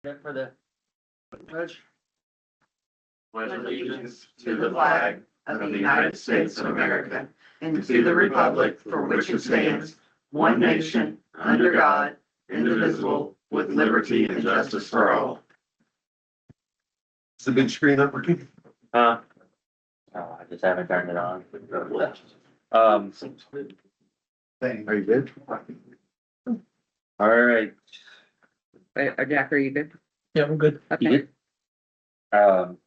For the pledge. Pledge allegiance to the flag of the United States of America and to the republic for which it stands, one nation, under God, indivisible, with liberty and justice for all. Is the big screen up working? Oh, I just haven't turned it on. Are you good? All right. Wait, Jack, are you good? Yeah, I'm good. You Okay. good?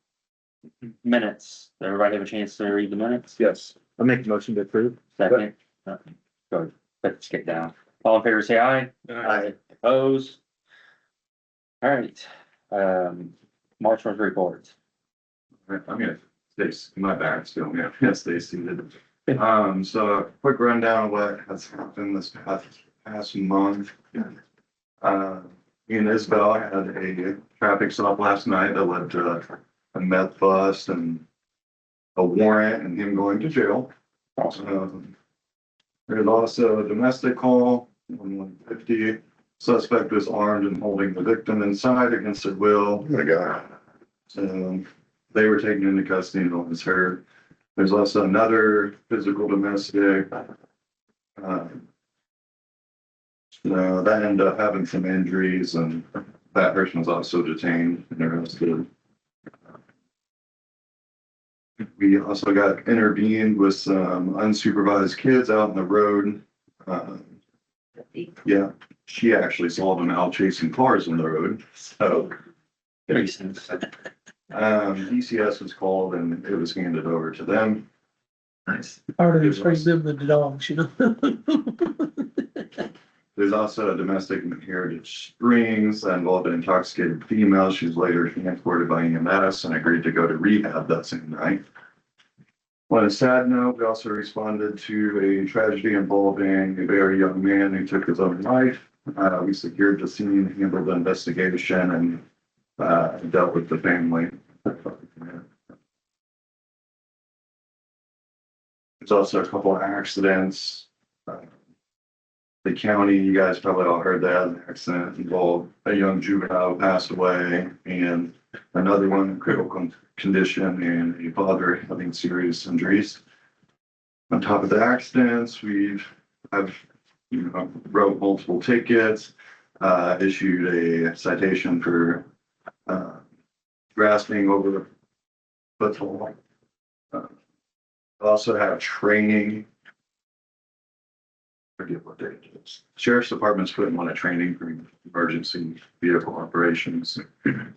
Minutes. Everybody have a chance to read the minutes? Yes. I'll make a motion to approve. Second. Go, let's get down. All in favor, say aye. Aye. Opposed? All right, March 1st reports. I'm gonna stay, my back's going, yeah, yes, stay seated. So a quick rundown of what has happened this past month. Me and Isabel had a traffic stop last night that led to a meth bust and a warrant and him going to jail. There's also a domestic call on 150. Suspect was armed and holding the victim inside against their will. My God. So they were taken into custody and was hurt. There's also another physical domestic. That ended up having some injuries and that person was also detained and arrested. We also got intervened with some unsupervised kids out on the road. Yeah, she actually saw them out chasing cars on the road, so. Reasons. DCS was called and it was handed over to them. Nice. Part of it's pretty good with the dogs, you know? There's also a domestic in Heritage Springs that involved an intoxicated female. She was later transported by EMS and agreed to go to rehab that same night. On a sad note, we also responded to a tragedy involving a very young man who took his own life. We secured the scene, handled the investigation, and dealt with the family. There's also a couple of accidents. The county, you guys probably all heard that, an accident involved a young juvenile who passed away and another one in critical condition and a father having serious injuries. On top of the accidents, I've wrote multiple tickets, issued a citation for grasping over the foot. Also have training. Forget what date it is. Sheriff's Department's putting on a training for emergency vehicle operations.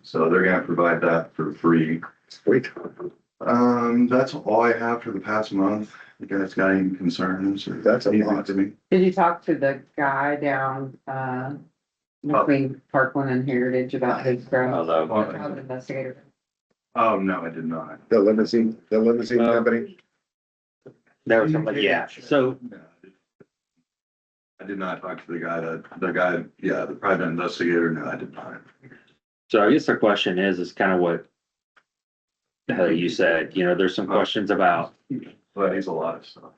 So they're gonna provide that for free. Sweet. That's all I have for the past month. You guys got any concerns? That's a lot. to me. Did you talk to the guy down, between Parkland and Heritage about his growth? Although, Child investigator. Oh, no, I did not. The limousine company? there was somebody, yeah, so No, I did not talk to the guy, yeah, the private investigator. No, I did not. I guess the question is kind of what you said, there's some questions about, But he's a lot of stuff.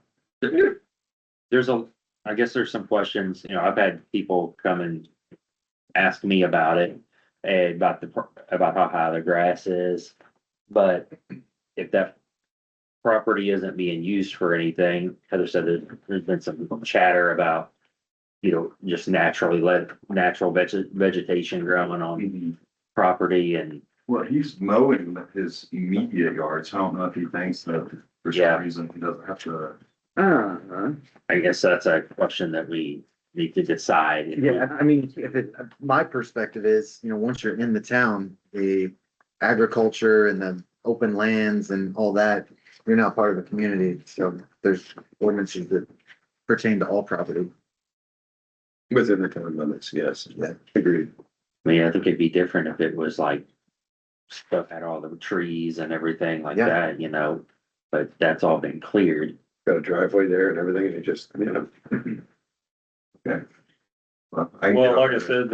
I guess there's some questions, I've had people come and ask me about it and about how high the grass is. But if that property isn't being used for anything, Heather said that there's been some chatter about, just natural vegetation growing on property and. Well, he's mowing his immediate yards. I don't know if he thinks that for Yeah. some reason he doesn't have to. I guess that's a question that we need to decide. Yeah, I mean, my perspective is, once you're in the town, the agriculture and the open lands and all that, you're now part of the community. So there's ordinances that pertain to all property. Within the town limits, yes. Yeah. Agreed. I mean, I think it'd be different if it was like stuff had all the trees and everything like Yeah. that, but that's all been cleared. Got a driveway there and everything, and it just, Okay. Well, like I said,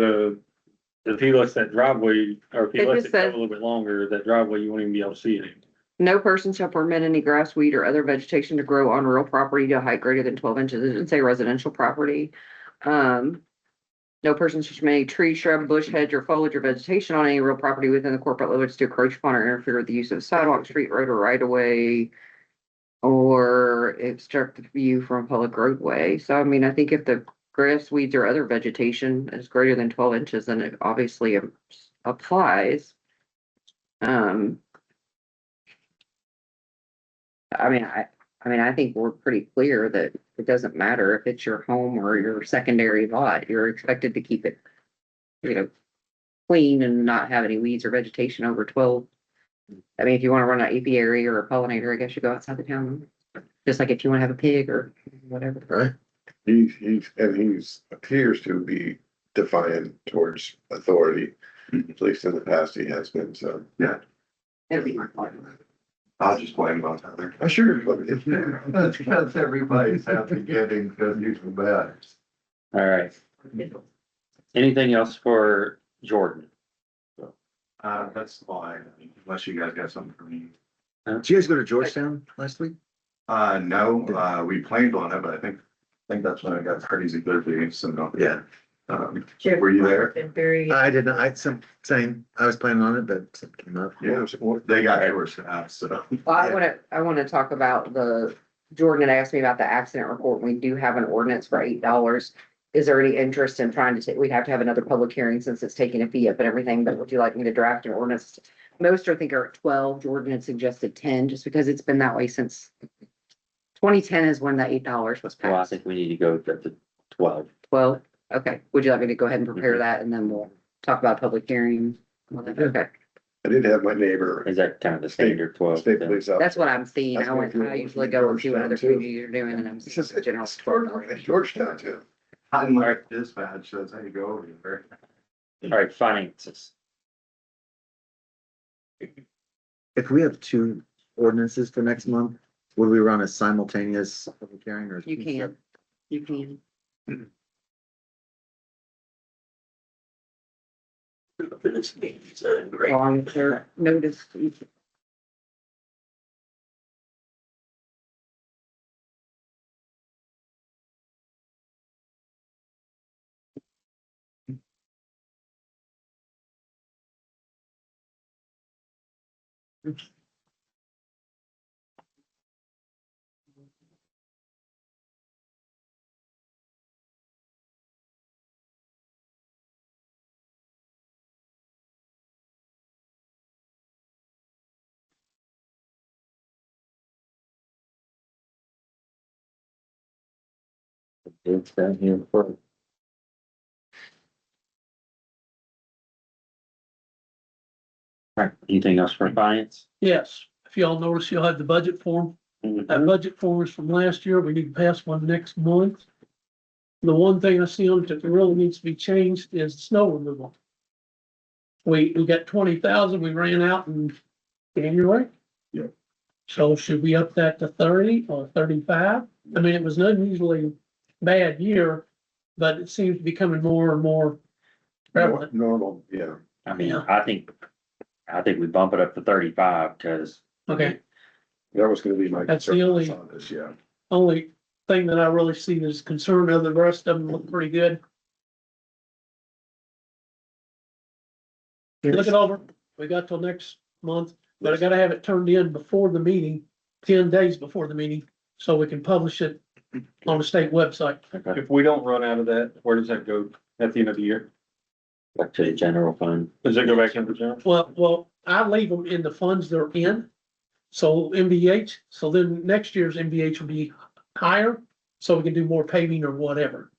if he lets that driveway, or if he It lets just it go a says- little bit longer, that driveway, you won't even be able to see it. No person shall permit any grass, weed, or other vegetation to grow on real property to a height greater than 12 inches. It didn't say residential property. No person shall make tree, shrub, bush, hedge, or foliage or vegetation on any real property within the corporate limits to encroach upon or interfere with the use of sidewalk, street, road, or right of way. Or obstruct the view from a public roadway. So I mean, I think if the grass, weeds, or other vegetation is greater than 12 inches, then it obviously applies. I think we're pretty clear that it doesn't matter if it's your home or your secondary lot, you're expected to keep it, clean and not have any weeds or vegetation over 12. I mean, if you want to run an apiary or a pollinator, I guess you go outside the town. Just like if you want to have a pig or whatever. Right? He's appears to be defiant towards authority, at least in the past he has been, so. It'll be more fun. I'll just blame it on Heather. I sure, but if, That's because everybody's happy getting, because he's the best. All right. Anything else for Jordan? That's fine, unless you guys got something for me. Did you guys go to Georgetown last week? No, we planned on it, but I think that's when it got crazy busy, so. Yeah. Were you there? Been very. I didn't, same, I was planning on it, but something came up. Yeah, they got yours out, so. Well, I wanna talk about Jordan had asked me about the accident report. We do have an ordinance for $8. Is there any interest in trying to we'd have to have another public hearing since it's taking a fee up and everything, but would you like me to draft an ordinance? Most I think are at 12. Jordan had suggested 10, just because it's been that way since 2010 is when the $8 was Well, I passed. think we need to go to 12. 12, okay. Would you like me to go ahead and prepare that and then we'll talk about public hearing? Okay, I did have my neighbor, Is that kind of the standard 12? state police officer. that's what I'm seeing. That's what I usually go and see what other Georgetown, too. communities are doing and I'm He says, seeing general. it's extraordinary, Georgetown too. Unlike dispatch says, hey, go over there. All right, finances. If we have two ordinances for next month, would we run a simultaneous public hearing or? You can, you can. On their notice. It's down here for. All right, anything else for finance? Yes, if y'all notice, you'll have the budget form. That budget form is from last year. We need to pass one next month. The one thing I see on it that really needs to be changed is snow removal. We got 20,000, we ran out in January. Yeah. So should we up that to 30 or 35? I mean, it was an unusually bad year, but it seems to be becoming more and more prevalent. Normal, yeah. I mean, Yeah. I think we bump it up to 35 because. Okay, That was gonna be my That's the concern only- on this, yeah. only thing that I really see is concern, other the rest of them look pretty good. Look it over. We got till next month, but I gotta have it turned in before the meeting, 10 days before the meeting, so we can publish it on the state website. Okay, If we don't run out of that, where does that go at the end of the year? back to the general fund. Does it go back into general? Well, I leave them in the funds they're in. So MVH, so then next year's MVH will be higher, so we can do more paving or whatever.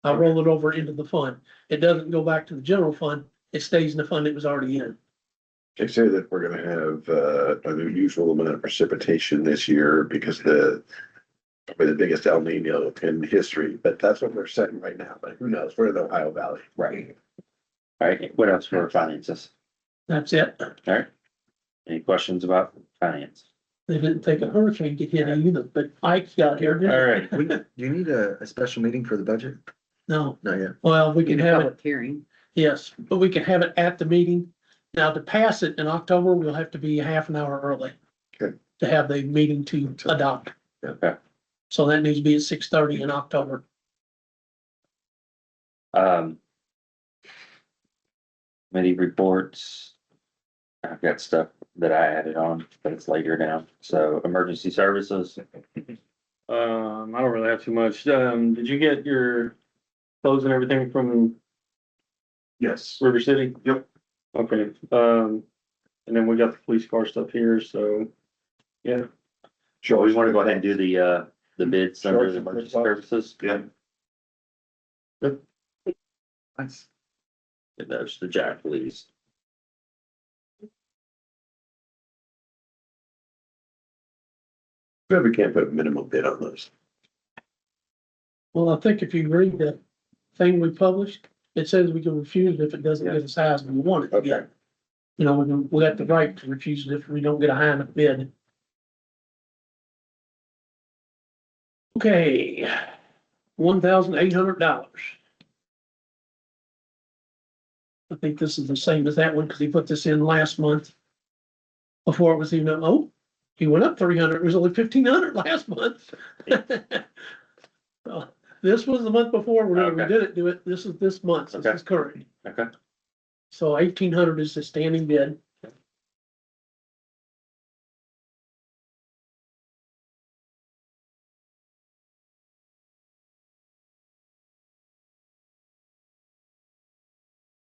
I roll it over into the fund. It doesn't go back to the general fund. It stays in the fund it was already in. They say that we're gonna have, an unusual amount of precipitation this year because probably the biggest El Nino in history, but that's what they're saying right now, but who knows, we're in the Ohio Valley. Right. All right, what else for finances? That's it. All right. Any questions about finance? They didn't think a hurricane could hit either, but Ike got here. didn't he? All right. Do you need a special meeting for the budget? No, Not yet. well, we can have it, Public hearing. yes, but we can have it at the meeting. Now, to pass it in October, we'll have to be a half an hour early. Okay. To have the meeting to adopt. Okay. So that needs to be at 6:30 in October. Committee reports. I've got stuff that I added on, but it's later now. So emergency services. I don't really have too much. Did you get your clothes and everything from Yes. River City? Yep. Okay, and then we got the police car stuff here, so, yeah. Sure, we want to go ahead and do the bids under the emergency services. Yeah. Nice. And those, the Jack Lee's. But we can't put a minimum bid on those. Well, I think if you read the thing we published, it says we can refuse it if it doesn't get as high as we want it to Okay. get. You know, we got the right to refuse it if we don't get a high enough bid. Okay, $1,800. I think this is the same as that one, because he put this in last month. Before it was even, he went up 300, it was only 1,500 last month. Well, this was the month before, whenever we Okay. didn't do it, this is this month, this Okay. is current. Okay. So 1,800 is the standing bid.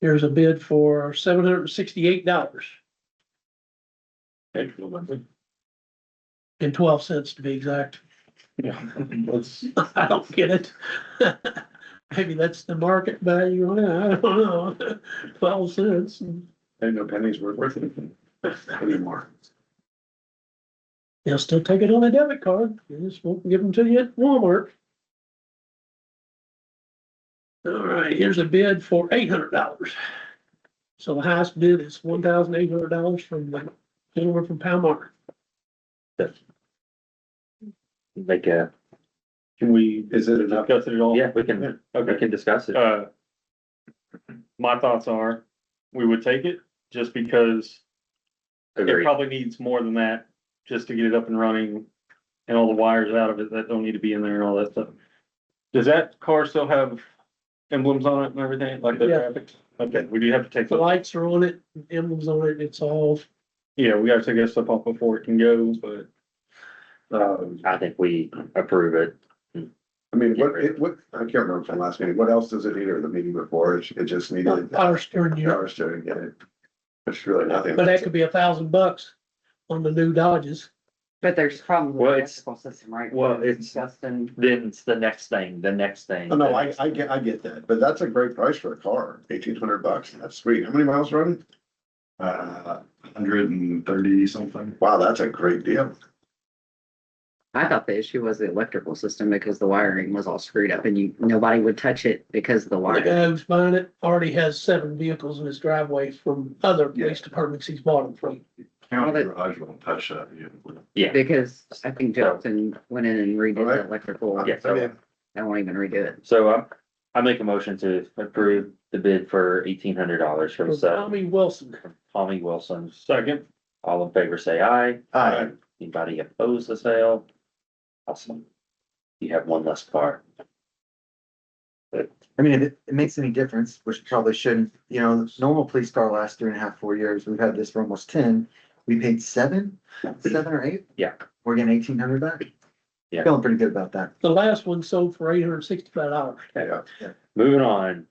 Here's a bid for $768 and 12 cents to be exact. Yeah, let's, I don't get it. Maybe that's the market value on it, I don't know. 12 cents. Ain't no pennies worth anything anymore. They'll still take it on a debit card. They just won't give them to you at Walmart. All right, here's a bid for $800. So the highest bid is $1,800 from the gentleman from Palmar. Make a, can we Is it enough? discuss it at all? yeah, we can Okay, discuss it. my thoughts are, we would take it, just because it Agreed. probably needs more than that, just to get it up and running. And all the wires out of it that don't need to be in there and all that stuff. Does that car still have emblems on it and everything, like the Yeah. traffic? Okay, we do have to take The those, lights are on it, emblems on it, it's all, yeah, we gotta take that stuff off before it can go, but. I think we approve it. I mean, what, I can't remember from last meeting, what else does it need or the meeting before? It just needed power steering unit. power steering, get it. It's really nothing. But that could be $1,000 on the new Dodges. But there's problems with Well, the it's- electrical system, right? well, it's- Justin, Then it's the next thing. Oh, no, I get that, but that's a great price for a car, $1,800, that's sweet. How many miles running? 130 something. Wow, that's a great deal. I thought the issue was the electrical system because the wiring was all screwed up and nobody would touch it because of the The wiring. guy who's buying it already has 7 vehicles in his driveway from other police departments he's bought them from. County Well, garage won't touch that. Yeah, Because I think Justin went in and redid the Alright. electrical. yeah, so, I won't even redo it. so I make a motion to approve the bid for $1,800 from Tommy Wilson. Tommy Wilson. Second, All in favor, say aye. Aye. Anybody oppose the sale? Awesome. You have one less car. I mean, if it makes any difference, which it probably shouldn't, you know, the normal police car lasts 3.5, 4 years. We've had this for almost 10. We paid 7 or 8. Yeah. We're getting 1,800 back. Yeah. Feeling pretty good about that. The last one sold for $865. Yeah. Moving on.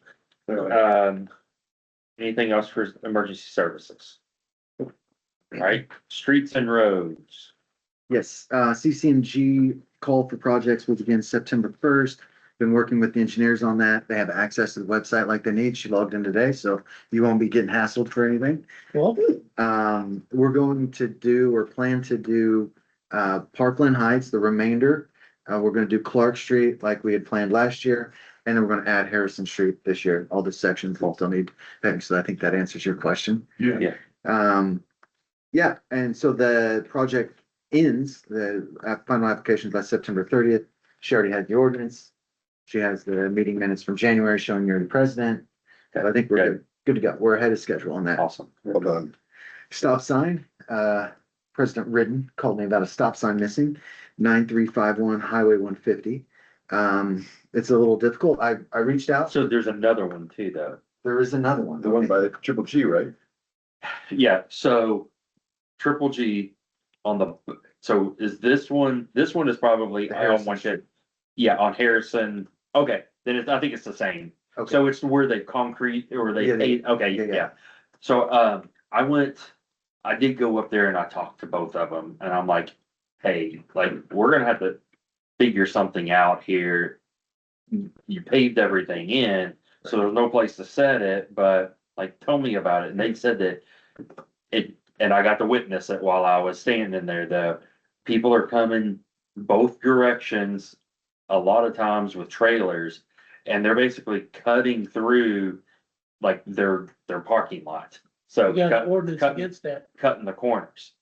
Anything else for emergency services? All right, streets and roads. Yes, CCMG call for projects will begin September 1st. Been working with the engineers on that. They have access to the website like they need. She logged in today, so you won't be getting hassled for anything. Well, We're going to do or plan to do Parkland Heights, the remainder. We're gonna do Clark Street like we had planned last year, and then we're gonna add Harrison Street this year. All the sections will still need, so I think that answers your question. Yeah. Yeah, and so the project ends, the final applications by September 30th. She already had the ordinance. She has the meeting minutes from January showing you're the president. I think we're good to go. We're ahead of schedule on that. Awesome. Well done. Stop sign, President Ridden called me about a stop sign missing, 9351 Highway 150. It's a little difficult. I reached out. So there's another one too, though. There is another one. The one by the Triple G, right? Yeah, so Triple G on the, so is this one is probably, The I don't Harrison want to, yeah, on Harrison. Okay, then I think it's the same. Okay. So it's where they concrete or they Yeah, paint, okay, yeah, yeah. yeah. So, I did go up there and I talked to both of them and I'm like, hey, like, we're gonna have to figure something out here. You paved everything in, so there's no place to set it, but like, tell me about it. And they said that and I got to witness it while I was standing there, the people are coming both directions a lot of times with trailers, and they're basically cutting through like their parking lot. So We got cut- an ordinance cutting- against that. cutting the corners.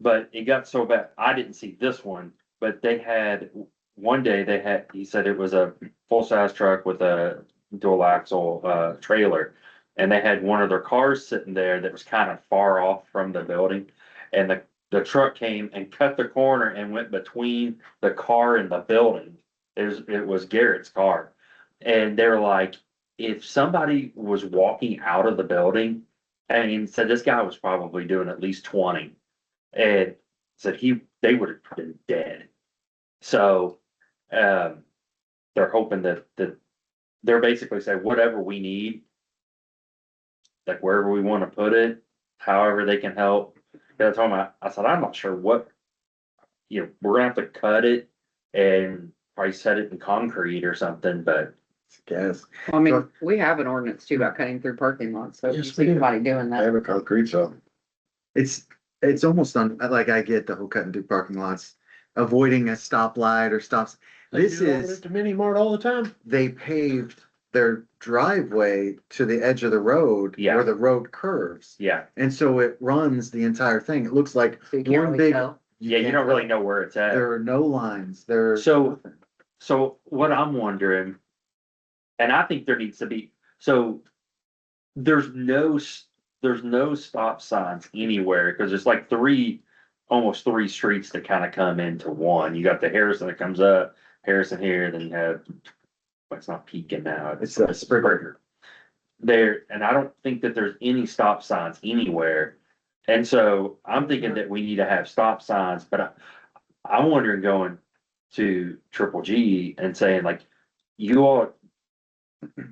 But it got so bad, I didn't see this one, but they had, one day they had, he said it was a full-size truck with a dual axle, trailer. And they had one of their cars sitting there that was kind of far off from the building. And the truck came and cut the corner and went between the car and the building. It was Garrett's car. And they're like, if somebody was walking out of the building, and said this guy was probably doing at least 20. And said they would have been dead. So, they're hoping that they're basically saying whatever we need, like wherever we want to put it, however they can help. And I told him, I said, I'm not sure what, we're gonna have to cut it and probably set it in concrete or something, but Guess. I mean, we have an ordinance too about cutting through parking lots, so if you Yes, we see do. somebody doing I that. have a concrete zone. It's almost like I get the whole cutting through parking lots, avoiding a stoplight or stops. They This do it over is, at the mini mart all the time. they paved their driveway to the edge of the road Yeah. where the road curves. yeah. And so it runs the entire thing. It looks like So you can't one really big. tell. Yeah, you can't don't really tell. know where it's at. There are no lines. There's So- nothing. So what I'm wondering, and I think there needs to be, so there's no stop signs anywhere, because there's like almost three streets that kind of come into one. You got the Harrison that comes up, Harrison here, then you have, well, it's not Pekin now. It's a Springer. There, and I don't think that there's any stop signs anywhere. And so I'm thinking that we need to have stop signs, but I'm wondering going to Triple G and saying like, you all,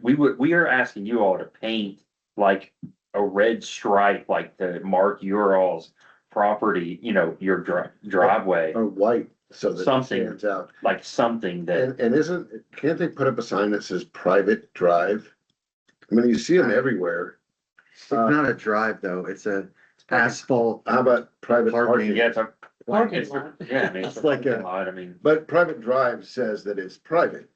we are asking you all to paint like a red stripe, like to mark your all's property, your driveway, Or white, so that it Something. stands out. like something that, And can't they put up a sign that says private drive? I mean, you see them everywhere. It's not a drive though. It's a asphalt. How about private Parking. parking? yeah, it's a. Parking it's a- lot. Yeah, I mean, it's It's like a- parking lot, I mean. But private drive says that it's private.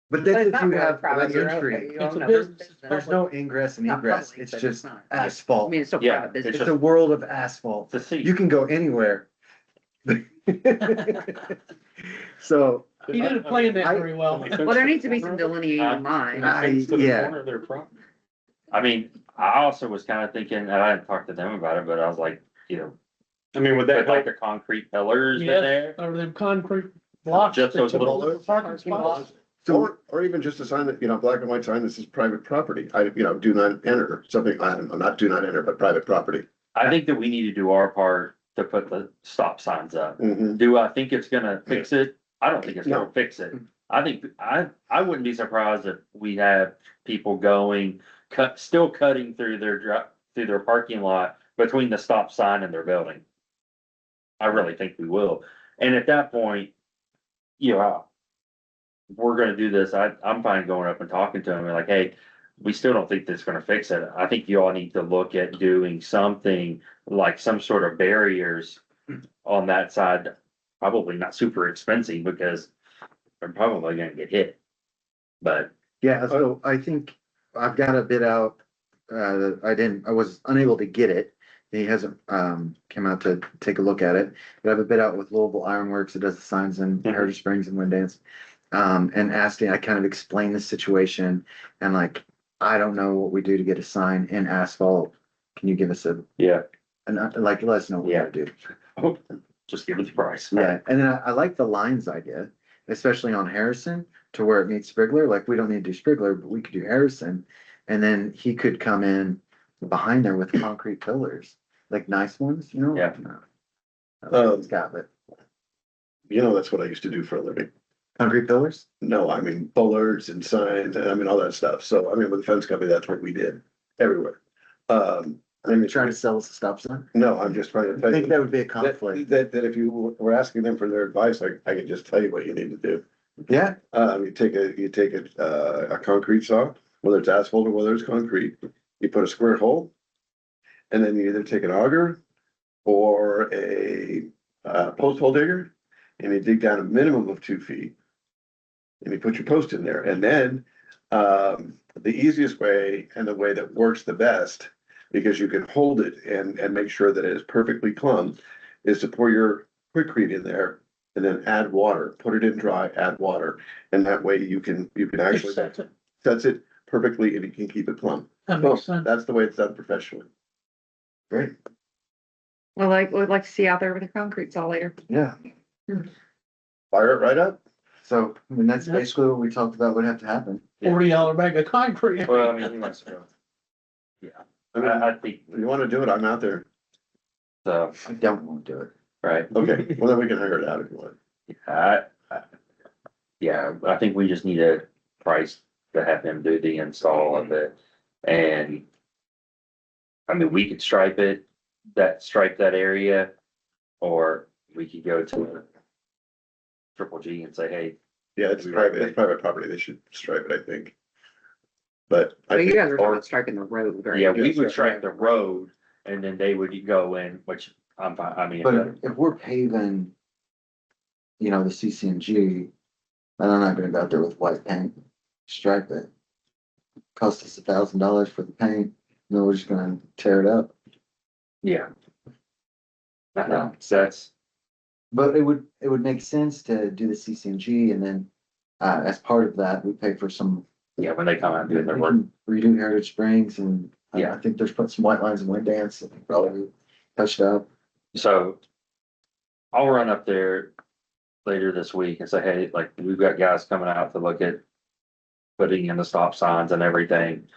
But But that's it's if not you really have private, like you're entry. okay, you It's own a a business. There's no ingress and Not egress. public, It's but just not. I asphalt. mean, it's still Yeah, private it's business. It's a world of asphalt. To see. You can go anywhere. So, He didn't plan that very well. Well, there needs to be some delineating lines. yeah. I mean, I also was kind of thinking, and I didn't talk to them about it, but I was like, I mean, would that put like help? the concrete pillars in Yes. there. Or them concrete blocks. Just those that you little- put in the Parking spots. Or even just a sign that, black and white sign that says private property. Do not enter, something, I don't know, not do not enter, but private property. I think that we need to do our part to put the stop signs up. Mhm. Do I think it's gonna fix it? I don't think it's No. gonna fix it. I think, I wouldn't be surprised if we have people still cutting through their parking lot between the stop sign and their building. I really think we will. And at that point, we're gonna do this. I'm fine going up and talking to them and like, hey, we still don't think that's gonna fix it. I think you all need to look at doing something like some sort of barriers on that side. Probably not super expensive because they're probably gonna get hit. But yeah, so I think I've got a bid out. I was unable to get it. He hasn't, come out to take a look at it, but I have a bid out with Louisville Ironworks that does the signs in Mhm. Heritage Springs and Windance. And asking, I kind of explained the situation and like, I don't know what we do to get a sign in asphalt. Can you give us yeah, like, let us know what we gotta do. just give it the price. Yeah, and then I like the lines idea, especially on Harrison to where it meets Sprigler. Like, we don't need to do Sprigler, but we could do Harrison. And then he could come in behind there with concrete pillars, like nice ones, you know? Yeah. It's got it. You know, that's what I used to do for a living. Concrete pillars? No, I mean, bullards and signs, and I mean, all that stuff. So, I mean, with the fence company, that's what we did everywhere. I Are you mean, trying to sell us a stop sign? no, I'm just trying to I tell think you that would be a that, conflict. that if you were asking them for their advice, I could just tell you what you need to do. Yeah, You take a concrete saw, whether it's asphalt or whether it's concrete, you put a square hole. And then you either take an auger or a, post hole digger, and you dig down a minimum of 2 feet. And you put your post in there, and then, the easiest way and the way that works the best, because you can hold it and make sure that it is perfectly plumb, is to pour your Quikrete in there and then add water, put it in dry, add water, and that way you can actually, That's it. sets it perfectly and you can keep it plumb. That So makes sense. that's the way it's done professionally. great. Well, we'd like to see you out there with the concrete saw later. Yeah. Fire it right up. So, I mean, that's basically what we talked about would have to happen. $40 bag of concrete. Well, I mean, he wants to go. Yeah, I mean, I think, if you wanna do it, I'm out there. so, I don't want to do it. right. Okay, well, then we can figure it out if you want. Yeah, I think we just need a price to have him do the install of it, and. I mean, we could stripe that area, or we could go to. Triple G and say, hey, Yeah, it's private property. They should stripe it, I think. But I So you think, guys are talking about striking the road, right? yeah, we Yes, would sir. stripe the road, and then they would go in, which I'm fine, I mean. But if we're paving, you know, the CCNG, then I'm not gonna go out there with white paint, stripe it. Cost us $1,000 for the paint, then we're just gonna tear it up. Yeah. I know, so that's, But it would make sense to do the CCNG and then, as part of that, we pay for some. yeah, when they come out and do their we work, can Redo Heritage Springs and Yeah. I think there's put some white lines and wind dance and probably touched up. so. I'll run up there later this week and say, hey, like, we've got guys coming out to look at. Putting in the stop signs and everything,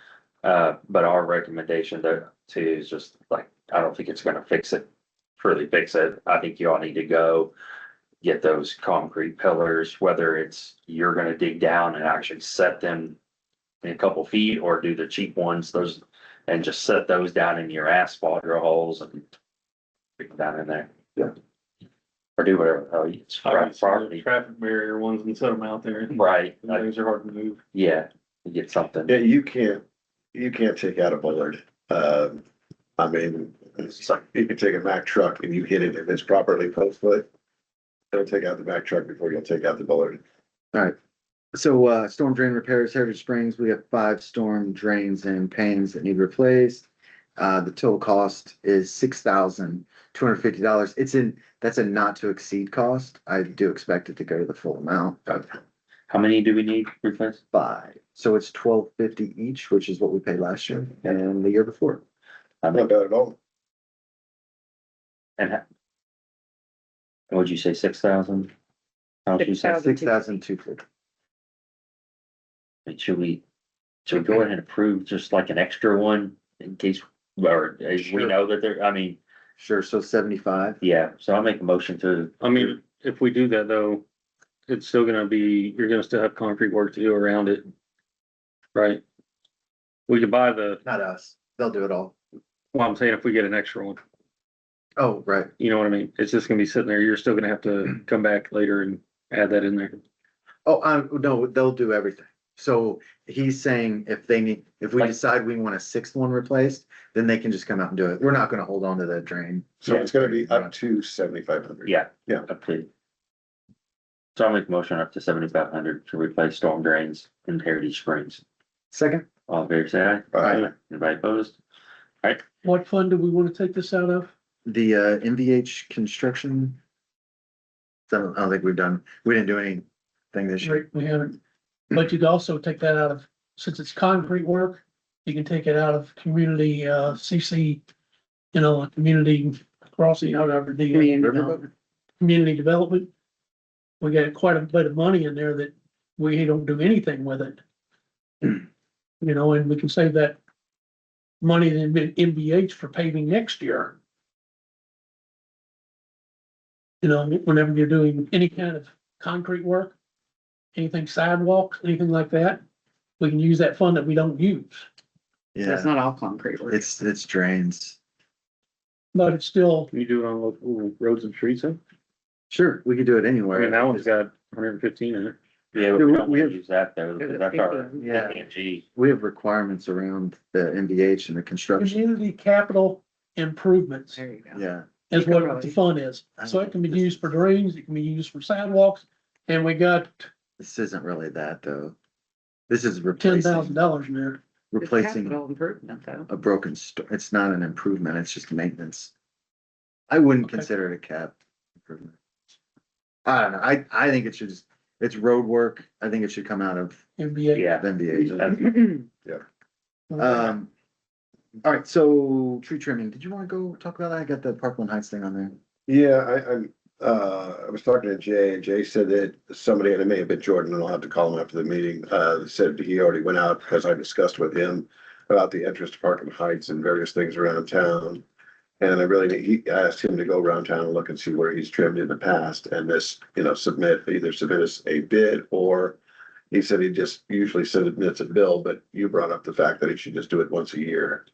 but our recommendation to is just like, I don't think it's gonna truly fix it. I think you all need to go. Get those concrete pillars, whether it's you're gonna dig down and actually set them. In a couple feet, or do the cheap ones, those, and just set those down in your asphalt drill holes and. Stick them down in there. Yeah. Or do whatever, the hell it's private property, Traffic barrier ones and set them out there. right, like, Those are hard to move. yeah, you get something. yeah, you can't take out a bullard. I mean, it's like, you can take a Mack truck and you hit it and it's properly post foot. It'll take out the Mack truck before you'll take out the bullard. So, storm drain repairs, Heritage Springs, we have 5 storm drains and pans that need replaced. The total cost is $6,250. That's a not to exceed cost. I do expect it to go to the full amount. How many do we need replaced? 5. So it's $1,250 each, which is what we paid last year and the year before. I Not mean, bad at all. and would you say 6,000? How much you said? 6,250. Should we go ahead and approve just like an extra one in case, or as we Sure. know that there, I mean, Sure, so 75. yeah, so I'll make a motion to. I mean, if we do that though, it's still gonna be, you're gonna still have concrete work to do around it. Right? We could buy Not us. They'll do it all. well, I'm saying if we get an extra one, Oh, right. you know what I mean? It's just gonna be sitting there. You're still gonna have to come back later and add that in there. Oh, no, they'll do everything. So he's saying if we Like- decide we want a 6th one replaced, then they can just come out and do it. We're not gonna hold on to the drain. So it's gonna be up to 7,500. Yeah. Yeah. Up to. So I'll make a motion up to 7,500 to replace storm drains in Heritage Springs. Second? All in favor, say aye. Aye. Anybody opposed? What fund do we want to take this out of? The MVH construction. I don't think we didn't do anything this year. Right, we haven't, but you could also take that out of, since it's concrete work, you can take it out of community, CC, community crossing, however, the Riverboat? community development. We got quite a bit of money in there that we don't do anything with it. You know, and we can save that money in MBH for paving next year. You know, whenever you're doing any kind of concrete work, anything sidewalks, anything like that, we can use that fund that we don't use, That's Yeah, not all concrete work. it's drains. but it's still, Can you do it on local roads and streets? Then? Sure, we could do it I anywhere. mean, that one's got 115 in it. Yeah, Do we we- don't we wanna have- use that though, because that's our Yeah. PNG. We have requirements around the MBH and the construction. community capital improvements There you go. Yeah, is what the fund is. So it can be used for drains, it can be used for sidewalks, and we got this isn't really that though. This is $10,000 in there. It's replacing capital improvement though. a broken it's not an improvement, it's just maintenance. I wouldn't Okay. consider it a cap improvement. I don't know, I think it should just, it's road work, I think it should come out of MBA. Yeah. MBH. That's- All right, so tree trimming, did you wanna go talk about that? I got the Parkland Heights thing on there. Yeah, I was talking to Jay, and Jay said that somebody, and it may have been Jordan, and I'll have to call him after the meeting, said he already went out because I discussed with him about the interest of Parkland Heights and various things around town. And he asked him to go around town and look and see where he's trimmed in the past and this, either submit us a bid, or he said he just usually submits a bill, but you brought up the fact that he should just do it once a year.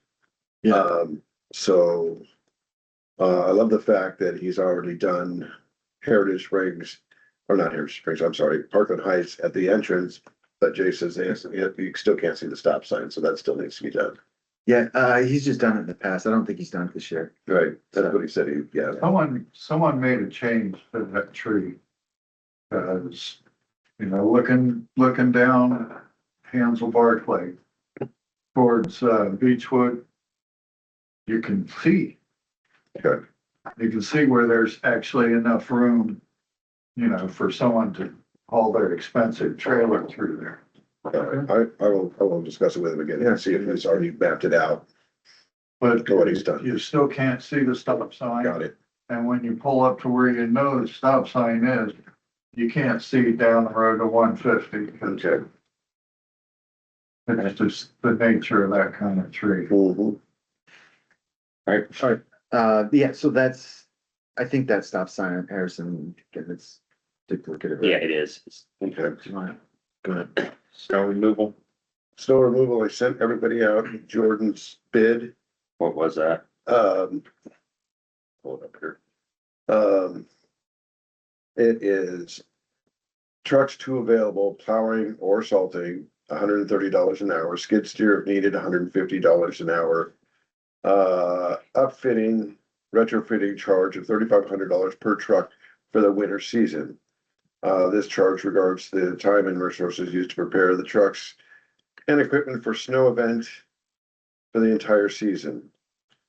Yeah. So, I love the fact that he's already done Heritage Springs, or not Heritage Springs, I'm sorry, Parkland Heights at the entrance. But Jay says you still can't see the stop sign, so that still needs to be done. Yeah, he's just done it in the past, I don't think he's done it this year. Right, that's what he said, yeah. Someone made a change to that tree. Cause, looking down Hansel Barclay towards, Beechwood, you can see. Okay. You can see where there's actually enough room, for someone to haul their expensive trailer through there. I will discuss it with him again and see if he's already mapped it out. But What he's done. you still can't see the stop sign. Got it. And when you pull up to where you know the stop sign is, you can't see down the road to 150 because Okay. it's just the nature of that kind of tree. Mhm. Yeah, so I think that stop sign in Harrison, it's, take a look at it. Yeah, it is. It's Okay. Go ahead. Snow removal. Snow removal, I sent everybody out Jordan's bid. What was that? Hold up here. It is trucks two available, plowing or salting, $130 an hour, skid steer if needed, $150 an hour. Upfitting, retrofitting charge of $3,500 per truck for the winter season. This charge regards the time and resources used to prepare the trucks and equipment for snow event for the entire season.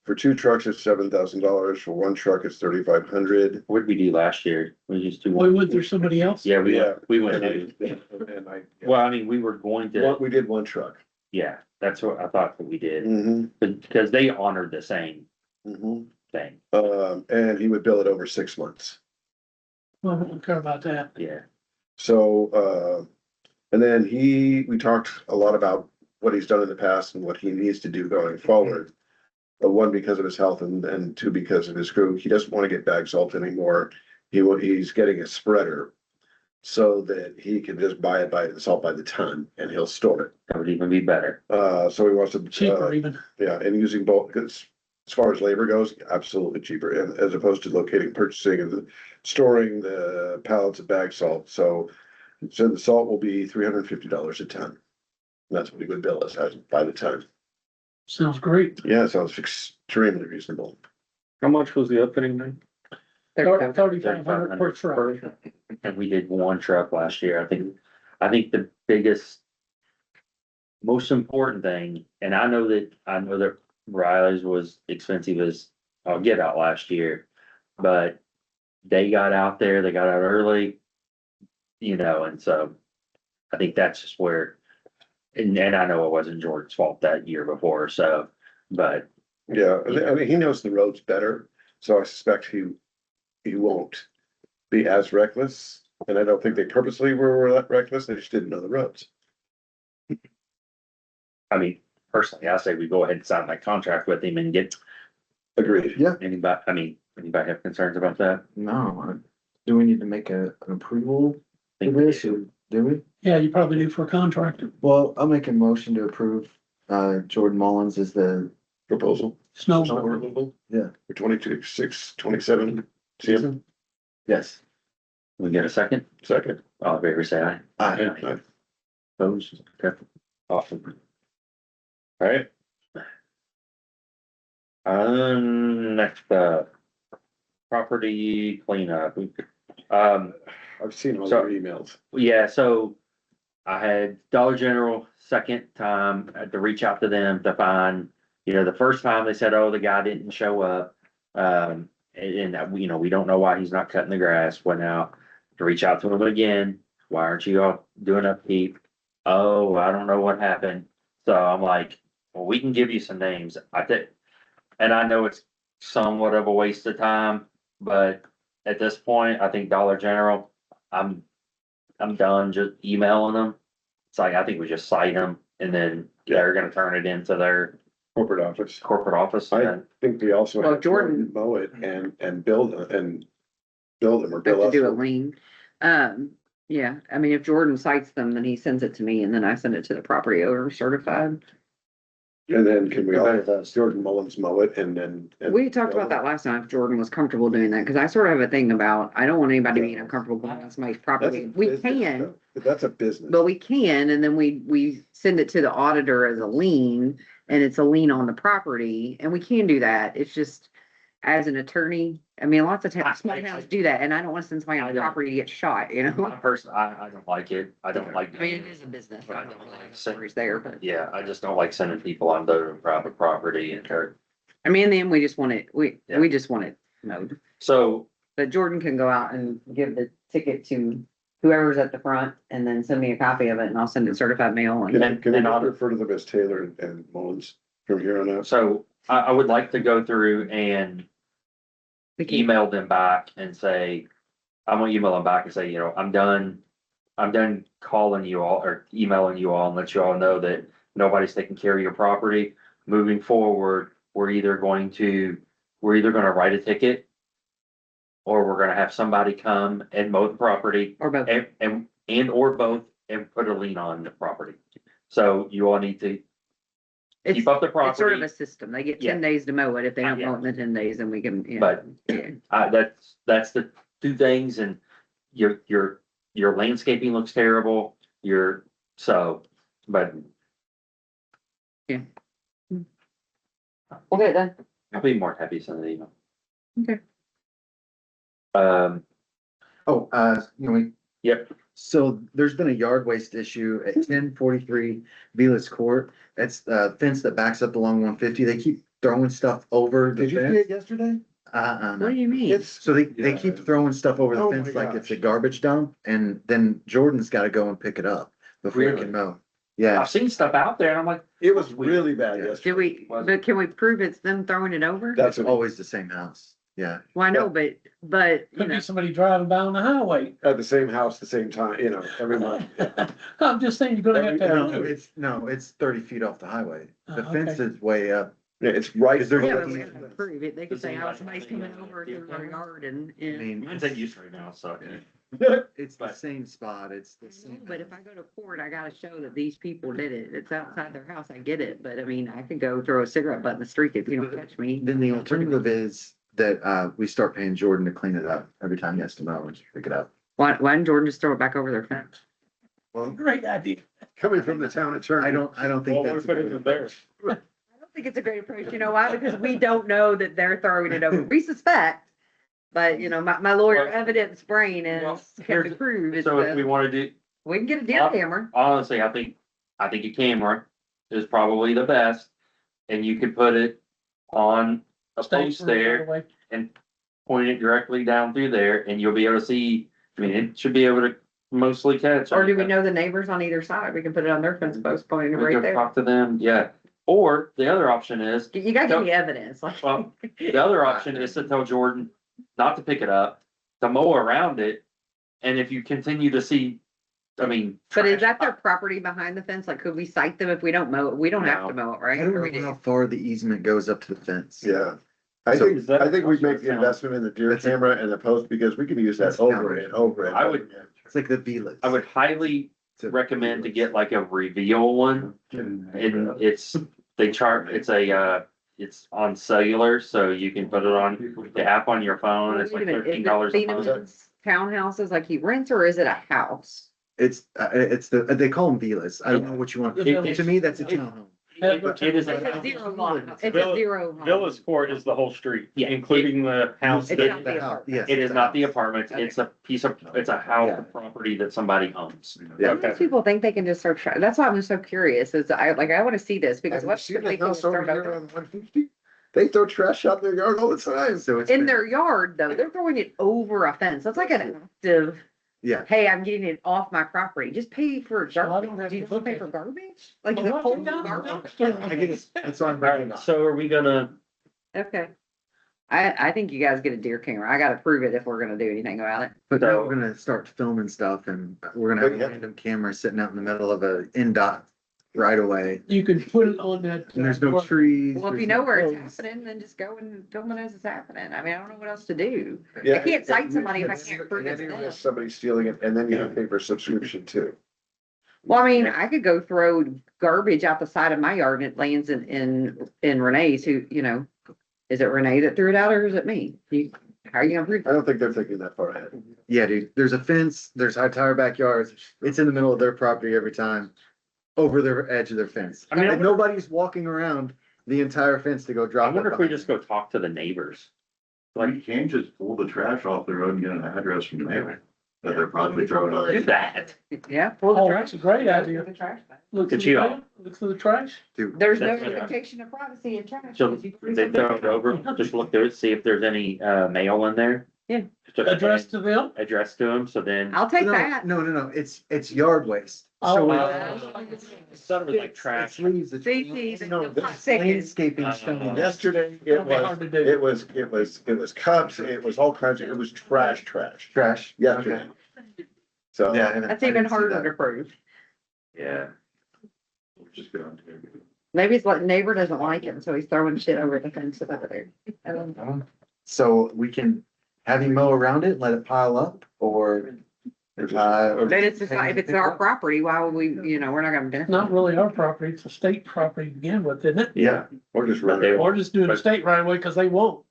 For two trucks, it's $7,000. For one truck, it's $3,500. What did we do last year? We just do. We went through somebody else. Yeah, Yeah. we went And to, I, well, I mean, we were going to, we did one truck. yeah, that's what I thought that we did. Mm-hmm, Because they honored the same mm-hmm. thing, And he would bill it over 6 months. Well, I don't care about that. yeah. So, and then we talked a lot about what he's done in the past and what he needs to do going forward. One, because of his health, and two, because of his crew. He doesn't want to get bag salt anymore. He's getting a spreader so that he can just buy it by salt by the ton and he'll store it. That would even be better. So he wants to. Cheaper even. Yeah, and using both, because as far as labor goes, absolutely cheaper, and as opposed to locating, purchasing and storing the pallets of bag salt. So the salt will be $350 a ton. That's what he would bill us as by the ton. Sounds great. Yeah, it sounds extremely reasonable. How much was the upfitting thing? $3,500 per truck. And we did one truck last year. I think the biggest, most important thing, and I know that Riley's was expensive as I'll get out last year, but they got out there, they got out early, and so I think that's just where, and I know it wasn't Jordan's fault that year before, so, but Yeah, I mean, he knows the roads better, so I suspect he won't be as reckless. And I don't think they purposely were that reckless, they just didn't know the roads. I mean, personally, I say we go ahead and sign that contract with him and get Agreed. Yeah, anybody, I mean, anybody have concerns about that? no, do we need to make an approval for Think we this, do. or do we? Yeah, you probably do for a contractor, Well, I'll make a motion to approve, Jordan Mullins as the Proposal. snow. Removal. Yeah. For 22/6/27. season. Yes. We get a second? Second. All in favor, say aye. Aye. Opposed? Okay, awesome. All right. Next, property cleanup. I've seen all your emails. Yeah, so I had Dollar General second time, I had to reach out to them to find, the first time they said, oh, the guy didn't show up. We don't know why he's not cutting the grass. Went out to reach out to him again. Why aren't you all doing upkeep? Oh, I don't know what happened. So I'm like, well, we can give you some names. And I know it's somewhat of a waste of time, but at this point, I think Dollar General, I'm done just emailing them. It's like, I think we just cite them and then they're gonna turn it into their Corporate office. corporate office. I And think we also Well, have Jordan- Jordan mow it and build them or Have bill to us. do a lien. Yeah, I mean, if Jordan cites them, then he sends it to me and then I send it to the property owner certified. And then can we Okay. also, Jordan Mullins mow it and then. We talked about that last time, if Jordan was comfortable doing that, because I sort of have a thing about, I don't want anybody being uncomfortable going on somebody's property. We can, That's a business. but we can, and then we send it to the auditor as a lien, and it's a lien on the property, and we can do that. It's just, as an attorney, I mean, lots of times, small towns do that, and I don't want to send somebody on the property to get shot, you know? I don't like it. I don't like. I mean, it is a business, I don't like stories there, but, Yeah, I just don't like sending people on their private property and hurt. I mean, in the end, we just want it, we Yeah. just want it mowed. So, But Jordan can go out and give the ticket to whoever's at the front and then send me a copy of it and I'll send it certified mail and. Can I and not I'll- refer to them as Taylor and Mullins from here on out? so I would like to go through and we can- email them back and say, I'm gonna email them back and say, I'm done calling you all or emailing you all and let you all know that nobody's taking care of your property. Moving forward, we're either gonna write a ticket or we're gonna have somebody come and mow the property Or both. or both and put a lien on the property. So you all need to It's, keep up the it's sort of property. a system. They get Yeah. 10 days to mow it. If they don't Yeah. mow it in the 10 days, then we can, But- yeah. That's the two things and your landscaping looks terrible, but We'll get it done. I'll be more happy sending an email. Okay. Oh, Yep, so there's been a yard waste issue at 1043 Vilas Court. That's the fence that backs up along 150. They keep throwing stuff over the Did you see fence. it yesterday? What No. do you mean? It's, So they keep throwing stuff over the Oh my fence like it's a gosh. garbage dump, and then Jordan's gotta go and pick it up before he Really? can mow. Yeah, I've seen stuff out there and I'm like, it was really bad Yeah. yesterday. But can we prove it's them throwing it over? That's it's what, always the same house. Yeah. Well, I know, but, you Could know, be somebody driving down the highway. at the same house, the same time, every month. I'm just saying, you're gonna have to. No, it's 30 feet off the highway. The Oh, fence okay. is way up. Yeah, it's right. Is there- yeah, but we have to prove it. They could say, oh, somebody's coming over Yeah. through our yard and, I mean, mine's in use right now, so. it's the But- same spot. It's the same. But if I go to court, I gotta show that these people did it. It's outside their house. I get it. But I mean, I could go throw a cigarette butt in the street if you don't catch me. Then the alternative is that we start paying Jordan to clean it up every time he has to mow and pick it up. Why didn't Jordan just throw it back over their fence? Well, Great idea. Coming from the town attorney. I don't think that's. a good there? I don't think it's a great approach. You know why? Because we don't know that they're throwing it over. We suspect. But my lawyer Well- evidence brain Well, is, can here's- prove it's, So if we wanna do, we can get a deer camera. honestly, I think a camera is probably the best. And you could put it on a post there and point it directly down through there and you'll be able to see, it should be able to mostly catch. Or do we know the neighbors on either side? We can put it on their fence post pointing it We right could there. talk to them, yeah. Or the other option is, You gotta give me evidence, like. well, the other option is to tell Jordan not to pick it up, to mow around it. And if you continue to see I mean. But is trash- that their property behind the fence? Like, could we cite them if we don't mow it? We don't have to mow it, right? I don't Or we know how do? far the easement goes up to the fence. Yeah. I So think, is that- I think we make the investment in the deer That's a- camera and the post because we can use that That's over county. and over and. I over would- again. It's like the Vilas. I would highly recommend to get like a reveal one, and it's, it's on cellular, so you can put it on the app on your phone, it's Wait a like minute, is it $13 a month. Thieneman's townhouses like he rents, or is it a house? It's they call them Vilas. I don't know what you want. It- To me, that's a townhome. It is It's a a, zero lot, it's a Villa- zero. home. Villa's Court is the whole street, Yeah. including the house. It's that- not the apartment. Yes. it is not the apartment, Okay. it's a piece of, it's a house Yeah. property that somebody owns. Yeah. Okay. Most people think they can just start trash. That's why I'm so curious, is I wanna see this, because Have you what's seen the that thing house over start here over? on 150? They throw trash out in their yard all the time. So it's In their yard, though, they're throwing it over a fence. That's like an active, yeah. hey, I'm getting it off my property. Just pay for So I don't garbage. have Do you to just pay look for at it. garbage? Like Well, the what whole you got? garbage? I get it. That's why I'm bringing it up. So are we gonna, Okay. I think you guys get a deer camera. I gotta prove it if we're gonna do anything about it. But now So- we're gonna start filming stuff and we're gonna have a Yeah. random camera sitting out in the middle of a NDOT right away. You can put it on that. And there's no trees. Well, if there's you know no where it's roads. happening, then just go and film it as it's happening. I mean, I don't know what else to do. Yeah. I can't cite somebody if I can't prove And it's then you them. risk somebody stealing it and then you have to pay for a subscription too. Well, I mean, I could go throw garbage out the side of my yard and it lands in Renee's who, is it Renee that threw it out or is it me? How are you gonna prove I it? don't think they're thinking that far ahead. Yeah, dude, there's a fence, there's high tire backyards. It's in the middle of their property every time, over their edge of their fence. I mean, I And wonder- nobody's walking around the entire fence to go I drop it. wonder if we behind. just go talk to the neighbors. Like, you can just pull the trash off the road and get an address from the neighbor that they're probably throwing Do out. that. Yeah. Oh, that's a great idea. Look Could through you- the mail, look through the trash. Dude, There's no That's- expectation of privacy in trash. So they throw it over, just look through it, see if there's any mail in there. Yeah. Just Address to them. Address to them, so then. I'll take no, that. no, it's yard waste. Oh, So wow. It's sort of like trash. It's leaves, it's- See, No, the that's second. landscaping stone. Yesterday, That'll be hard to do. it was cups, it was all kinds of, it was trash. Trash. Yesterday. So. Yeah. and That's I even didn't see harder that. to prove. Yeah. Just get on there. Maybe it's like neighbor doesn't like it, so he's throwing shit over the fence over there. I don't know. So we can have you mow around it, let it pile up, or? Then it's just like, if it's our property, why would we, we're not gonna do It's not really our property, it's a state property to begin with, isn't it? Yeah, or just run They- it. Or just doing a But- state right away, cause they won't.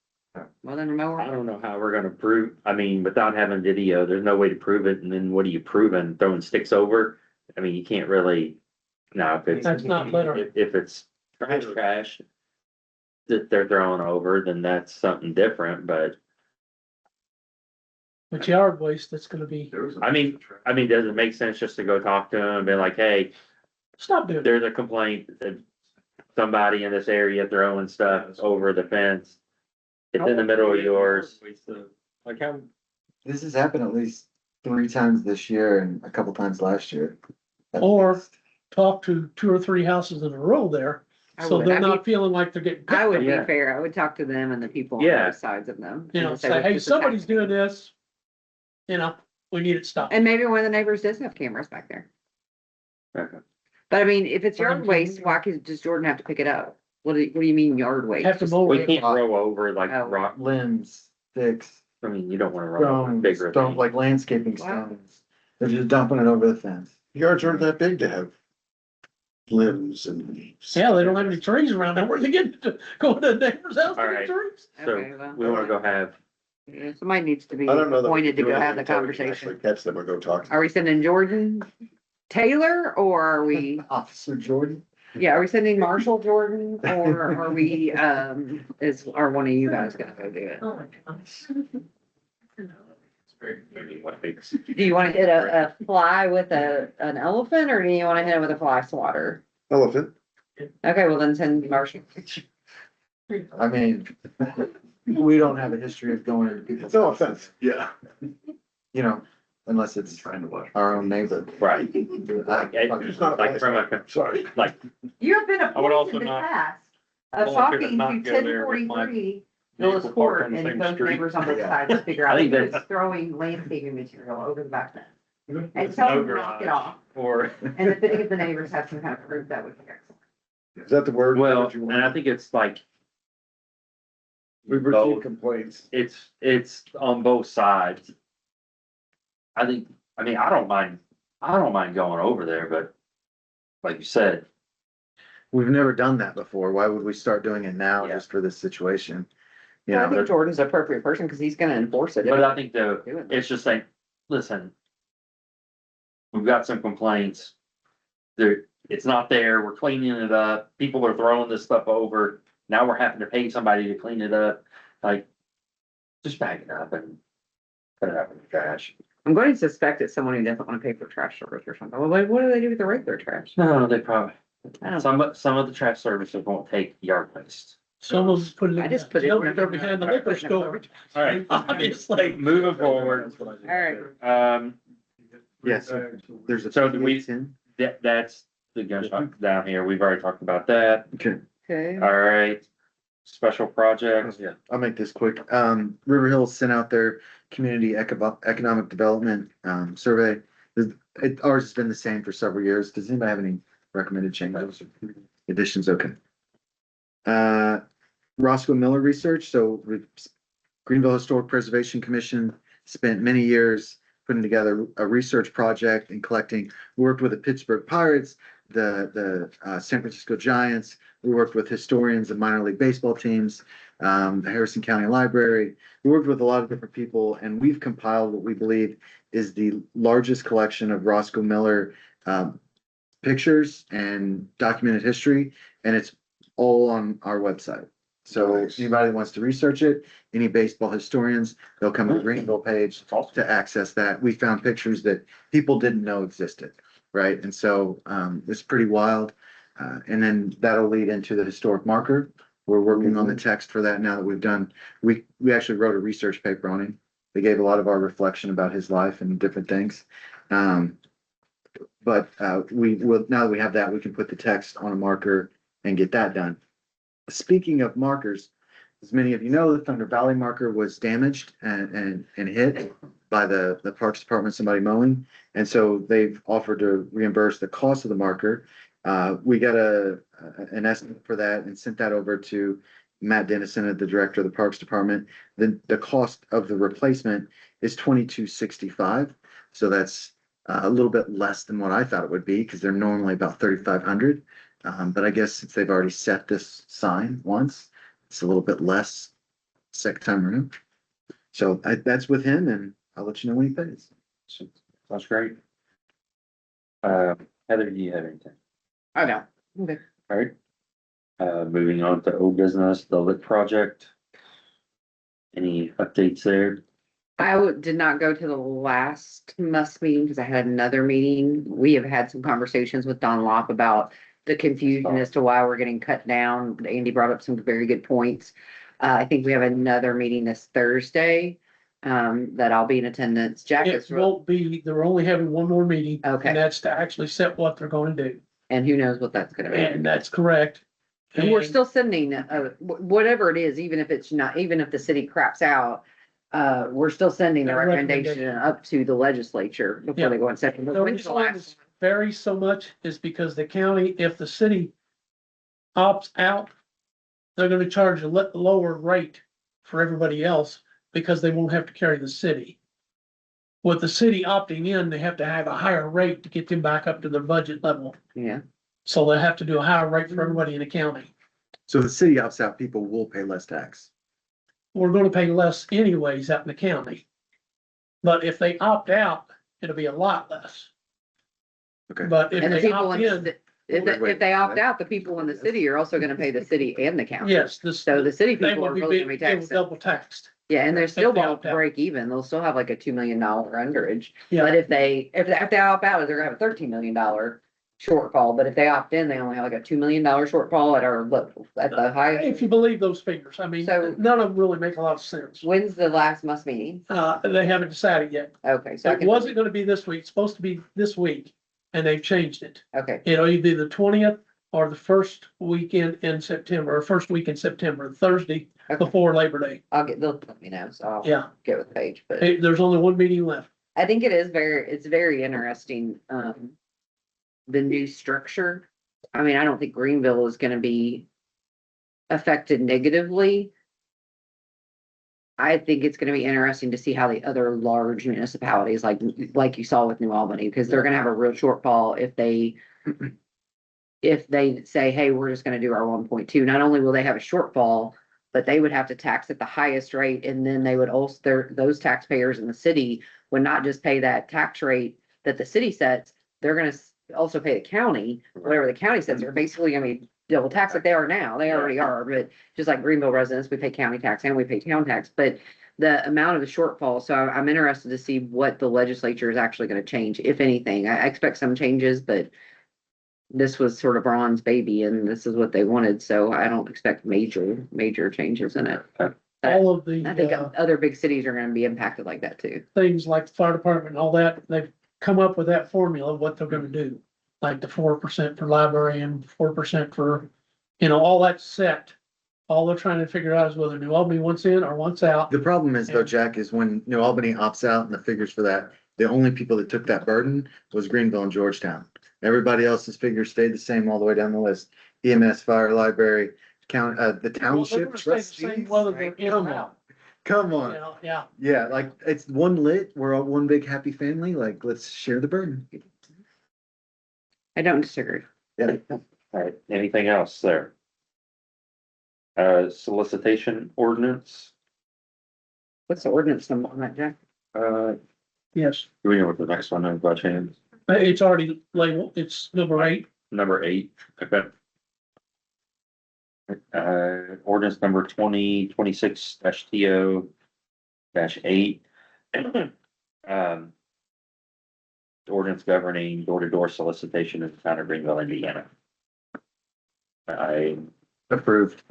Well, then mow I around. don't know how we're gonna prove, I mean, without having video, there's no way to prove it, and then what are you proving, throwing sticks over? I mean, you can't really, no, if it's, That's not litter. if it's trash that they're throwing over, then that's something different, but, But yard waste, that's gonna be, There was a- I mean, does it make sense just to go talk to them and be like, hey, stop doing it. there's a complaint that somebody in this area throwing stuff over the fence. It's in the middle of yours. Like how, This has happened at least 3 times this year and a couple times last year. Or talk to 2 or 3 houses in a row there, I so would. they're I mean, not feeling like they're getting. I would be Yeah. fair. I would talk to them and the people on Yeah. both sides of them. You and know, just say, "Look, hey, this is somebody's happening." doing this. We need it stopped. And maybe one of the neighbors does have cameras back there. Okay. But I mean, if it's yard Fine. waste, why does Jordan have to pick it up? What do you mean yard waste? Have to mow We it. can't throw over like Oh. rock, Limbs, sticks, I mean, you don't wanna run over stones, bigger stone, things. like landscaping Wow. stones. They're just dumping it over the fence. Yards aren't that big to have limbs and. Yeah, they don't have any trees around there. Where they get to go to the neighbor's house to All get right. trees? Okay, So well, we wanna go have, yeah, somebody needs to be I don't know that. we appointed to can do go have the anything until we can actually conversation. Catch them or go talk to them. Are we sending Jordan Taylor or are we, Officer Jordan? yeah, are we sending Marshall Jordan or are we, are one of you guys gonna go do it? Do you wanna hit a fly with an elephant or do you wanna hit it with a fly swatter? Elephant. Okay, well then send Marshall. I mean, we don't have a history of going into people's. No houses, offense. Yeah. You know, unless It's it's trying to watch. our own neighbor. right, It's not like from a, Sorry. like, You have been I would also appointed in the not past of volunteer to talking not to go ten there with my 43 Villas vehicle Court parked on the and same both street. neighbors on both Yeah. sides to figure I out think who's that's- throwing landscaping material over the back fence. And tell them to knock it off. Or, And if any of the neighbors have some kind of proof, that would be excellent. Is that the word? Well, that you want? and I think it's like, We've both. received complaints. it's on both sides. I think, I mean, I don't mind going over there, but like you said, We've never done that before. Why would we start doing it now Yeah. just for this situation? You Well, I know, think Jordan's the appropriate person because he's gonna enforce it. but I think though, Doing that. it's just like, listen. We've got some complaints. It's not there, we're cleaning it up, people are throwing this stuff over, now we're having to pay somebody to clean it up, like. Just bag it up and put it up in the trash. I'm going to suspect it's someone who doesn't want to pay for trash service or something. Well, what do they do with the regular trash? No, they probably, I don't, some of the trash services won't take yard waste. Some of them put it I in just the put it in dumpster behind the liquor store. all right, Obviously. Moving forward, Alright. yes, there's a. So do we- 10. that's the gunshot down here, we've already talked about that, Okay. okay. all right. Special projects, Yeah, I'll make this quick. River Hills sent out their community economic development, survey. Ours has been the same for several years. Does anybody have any recommended changes? Additions, okay. Roscoe Miller Research, so Greenville Historic Preservation Commission spent many years putting together a research project and collecting, worked with the Pittsburgh Pirates, the San Francisco Giants. We worked with historians of minor league baseball teams, the Harrison County Library. We worked with a lot of different people, and we've compiled what we believe is the largest collection of Roscoe Miller pictures and documented history, and it's all on our website. So Nice. anybody wants to research it, any baseball historians, they'll come to the Greenville page to access that. We found pictures that people didn't know existed, right? And so it's pretty wild. And then that'll lead into the historic marker. We're working on the text for that now that we've done, we actually wrote a research paper on him. They gave a lot of our reflection about his life and different things. But we will, now that we have that, we can put the text on a marker and get that done. Speaking of markers, as many of you know, the Thunder Valley marker was damaged and hit by the Parks Department, somebody mowing. And so they've offered to reimburse the cost of the marker. We got an estimate for that and sent that over to Matt Dennison, the director of the Parks Department. The cost of the replacement is $2,265. So that's a little bit less than what I thought it would be because they're normally about $3,500. But I guess since they've already set this sign once, it's a little bit less second time around. So that's with him, and I'll let you know when he pays. sounds great. Heather, do you have anything? I know. Okay. All right. Moving on to old business, the lit project. Any updates there? Did not go to the last MUS meeting because I had another meeting. We have had some conversations with Don Lop about the confusion as to why we're getting cut down. Andy brought up some very good points. I think we have another meeting this Thursday, that I'll be in attendance. Jack It is, won't be, they're only having one more meeting. Okay. And that's to actually set what they're gonna do. and who knows what that's gonna be. And that's correct. And we're still sending, whatever it is, even if it's not, even if the city craps out, we're still sending the A recommendation recommendation. up to the legislature Yeah. before they go in session. The When's the reason why last this varies so much is because the county, if the city opts out, they're gonna charge a lower rate for everybody else because they won't have to carry the city. With the city opting in, they have to have a higher rate to get them back up to their budget level. Yeah, So they have to do a higher rate for everybody in the county. So if the city opts out, people will pay less tax. We're gonna pay less anyways out in the county. But if they opt out, it'll be a lot less. Okay. But if and the they people opt in, in, if they opt out, the people in the city are also gonna pay the city and the county. yes, So the city they people will are be, both gonna be they will taxed. double taxed. Yeah, and they're still they won't opt out. break even. They'll still have like a $2 million underage. Yeah. But if they opt out, they're gonna have a $13 million shortfall. But if they opt in, they only have like a $2 million shortfall at the highest. If you believe those figures, I mean, So- none of them really make a lot of sense. When's the last MUS meeting? They haven't decided yet. Okay, so I It can, wasn't gonna be this week, it's supposed to be this week, and they've changed it. okay, It'll either be the 20th or the first weekend in September, or first week in September, Thursday Okay. before Labor Day. they'll let me know, so I'll Yeah, get with Paige, but there's only one meeting left. I think it's very interesting, the new structure. I mean, I don't think Greenville is gonna be affected negatively. I think it's gonna be interesting to see how the other large municipalities, like you saw with New Albany, because they're gonna have a real shortfall if they say, hey, we're just gonna do our 1.2. Not only will they have a shortfall, but they would have to tax at the highest rate, and then they would also, those taxpayers in the city would not just pay that tax rate that the city sets, they're gonna also pay the county, whatever the county sets, they're basically gonna be double taxed like they are now, they already are, but just like Greenville residents, we pay county tax and we pay town tax, but the amount of the shortfall, so I'm interested to see what the legislature is actually gonna change, if anything. I expect some changes, but this was sort of Ron's baby and this is what they wanted, so I don't expect major changes in it. All of the, I think other big cities are gonna be impacted like that too. things like the fire department and all that, they've come up with that formula of what they're gonna do. Like the 4% for library and 4% for, all that's set. All they're trying to figure out is whether New Albany wants in or wants out. The problem is though, Jack, is when New Albany opts out and the figures for that, the only people that took that burden was Greenville and Georgetown. Everybody else's figures stayed the same all the way down the list. EMS, fire, library, count, the Well, they're township gonna stay the same trustees. whether they're in Come or on, out. come on. Yeah, Yeah, like it's one lit, we're all one big happy family, like let's share the burden. I don't disagree. Yeah. All right, anything else there? Solicitation ordinance, What's the ordinance number on that, Jack? do yes. we know what the next one is by chance? It's already labeled, it's number 8. Number 8, okay. Ordinance number 2026-TO-8. Ordinance governing door-to-door solicitation in the town of Greenville, Indiana. I Approved.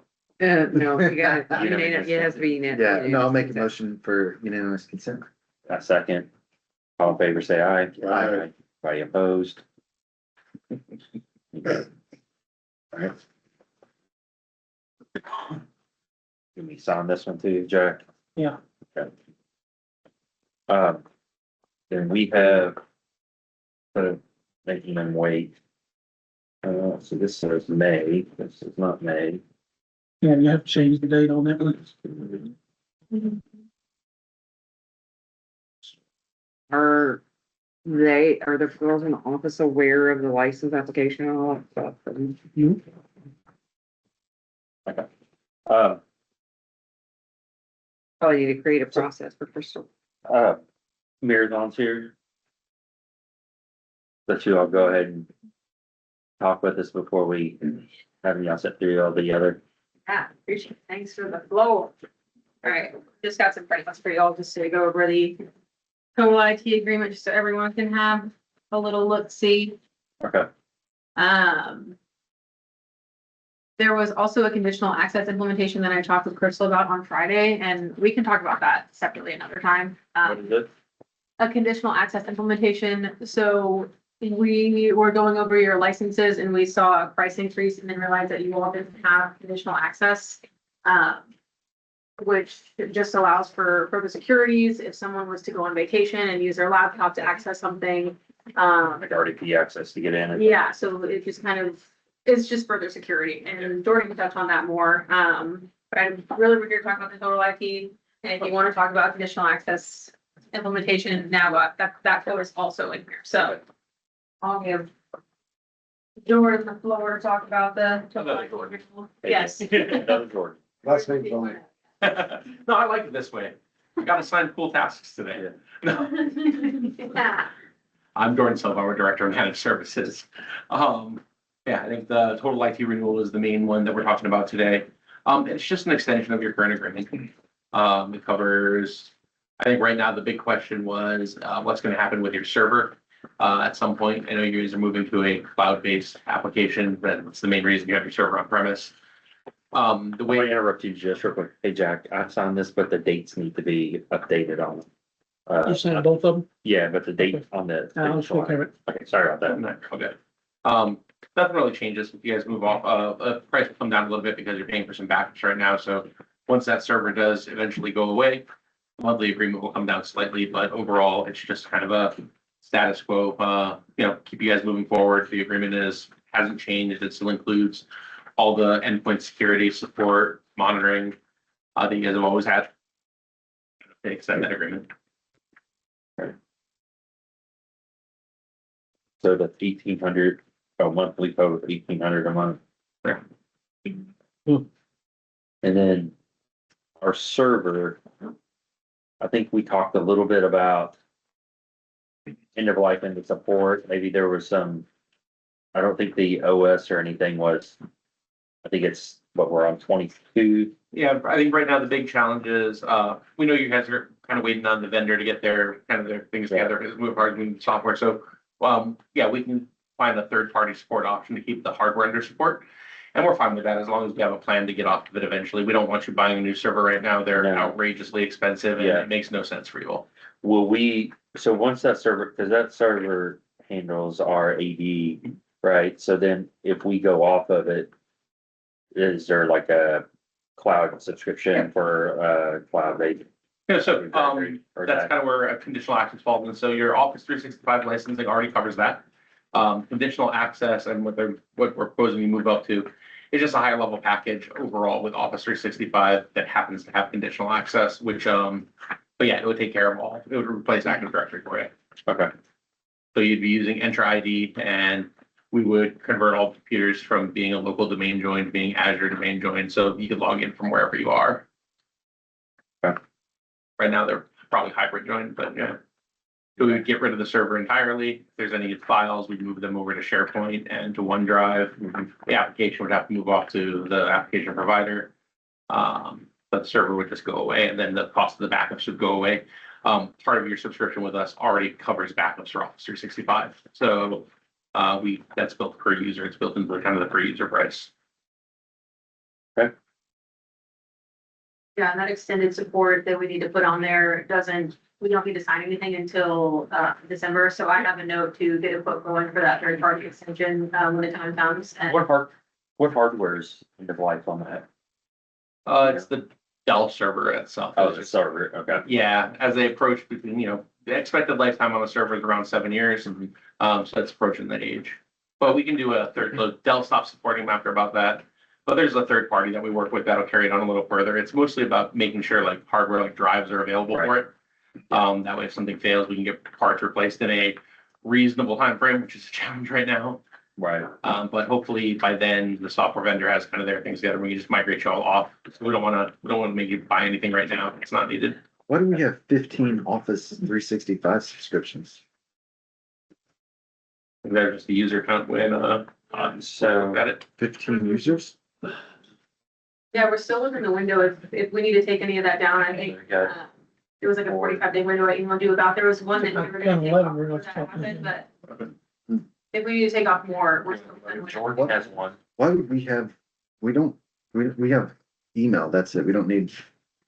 No, you got, Unanimous. it has to be. Yeah, no, I'll make a motion for unanimous consent. a second. All in favor, say aye. Aye. Anybody opposed? Okay. All right. Can we sign this one too, Jack? Yeah. Okay. Then we have. Making them wait. So this says May, this is not May. Yeah, you have to change the date on that one. Are the girls in the office aware of the license application and all that stuff? Probably need to create a process for Crystal. Marathon's here. Let you all go ahead and talk with us before we have y'all sit through all the other. Yeah, appreciate it. Thanks for the flow. All right, just got some questions for y'all, just to go over the total IT agreement, just so everyone can have a little look-see. Okay. There was also a conditional access implementation that I talked with Crystal about on Friday, and we can talk about that separately another time. What is it? A conditional access implementation, so we were going over your licenses and we saw a price increase and then realized that you all didn't have conditional access. Which just allows for further securities if someone was to go on vacation and use their laptop to access something. Like RDP access to get in. Yeah, so it just kind of, it's just further security, and Jordan can touch on that more. But I'm really, we're here to talk about the total IP, and if you want to talk about conditional access implementation, now that code is also in here, so. I'll give Jordan the floor to talk about the. Another Jordan. Yes. Another Jordan. Last name's on it. No, I like it this way. I got assigned cool tasks today. No, Yeah. I'm Jordan Silva, our Director of Managed Services. Yeah, I think the total IT renewal is the main one that we're talking about today. It's just an extension of your current agreement. It covers, I think right now the big question was, what's gonna happen with your server? At some point, I know you guys are moving to a cloud-based application, that's the main reason you have your server on premise. The Wait, way, interrupt you just real quick. Hey, Jack, I signed this, but the dates need to be updated on. You signed both of them? Yeah, but the date on the. I'll just look at it. Okay, sorry about that. no, okay. Nothing really changes if you guys move off, price will come down a little bit because you're paying for some backups right now, so once that server does eventually go away, monthly agreement will come down slightly, but overall, it's just kind of a status quo, keep you guys moving forward. The agreement hasn't changed. It still includes all the endpoint security support, monitoring, that you guys have always had. They extend that agreement. So that's 1,800, a monthly code of 1,800 a month. Yeah. And then our server, I think we talked a little bit about end of life and the support. Maybe there was some, I don't think the OS or anything was, I think it's what we're on 22. Yeah, I think right now the big challenge is, we know you guys are kind of waiting on the vendor to get their things together, because we're hardly software, so, yeah, we can find a third-party support option to keep the hardware under support. And we're fine with that, as long as we have a plan to get off of it eventually. We don't want you buying a new server right now. They're No. outrageously expensive, and Yeah. it makes no sense for you all. Will we, so once that server, because that server handles our AD, right? So then if we go off of it, is there like a cloud subscription for cloud-based? Yeah, so, Or that's that- kind of where a conditional access falls in. So your Office 365 licensing already covers that. Conditional access and what we're proposing you move up to is just a higher level package overall with Office 365 that happens to have conditional access, which, but yeah, it would take care of all. It would replace Active Directory for you. Okay, So you'd be using Entra ID, and we would convert all computers from being a local domain join to being Azure domain join, so you could log in from wherever you are. Okay. Right now, they're probably hybrid joined, but yeah. So we would get rid of the server entirely. If there's any files, we'd move them over to SharePoint and to OneDrive. The application would have to move off to the application provider. But the server would just go away, and then the cost of the backups would go away. Part of your subscription with us already covers backups for Office 365. So that's built per user. It's built into kind of the per user price. Yeah, and that extended support that we need to put on there we don't need to sign anything until December, so I have a note to get a quote going for that third party extension when the time comes. And what hardware's end of life on that? It's the Dell server itself. Oh, it's a server, okay. Yeah, as they approach between, the expected lifetime on a server is around 7 years. So that's approaching that age. But we can do a third, Dell stopped supporting them after about that. But there's a third party that we work with that'll carry it on a little further. It's mostly about making sure like hardware, like drives are available for it. That way if something fails, we can get parts replaced in a reasonable time frame, which is a challenge right now. Right. But hopefully by then the software vendor has kind of their things together. We can just migrate you all off. So we don't want to make you buy anything right now. It's not needed. Why do we have 15 Office 365 subscriptions? There's just the user count when, So got it. 15 users? yeah, we're still within the window. If we need to take any of that down, I think. Okay. There was like a 45-day window I emailed you about. There was one that we were gonna take off before that happened, but if we need to take off more, we're still within the window. Jordan has one. Why would we have, we have email, that's it. We don't need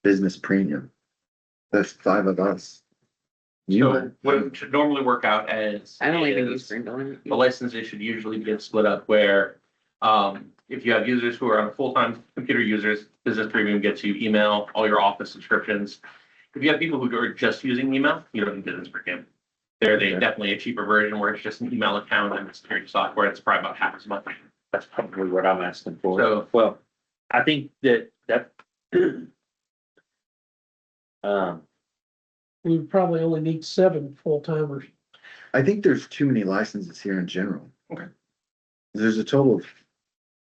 business premium. There's 5 of us. So what it should normally work out as. I don't even is use Green Building. The licenses should usually get split up where, if you have users who are on full-time computer users, business premium gets you email, all your Office subscriptions. If you have people who are just using email, you don't need business premium. They're definitely a cheaper version where it's just an email account and security software. It's probably about half as much. That's probably what I'm asking for. So- Well, I think that We would probably only need 7 full timers. I think there's too many licenses here in general. Okay. There's a total of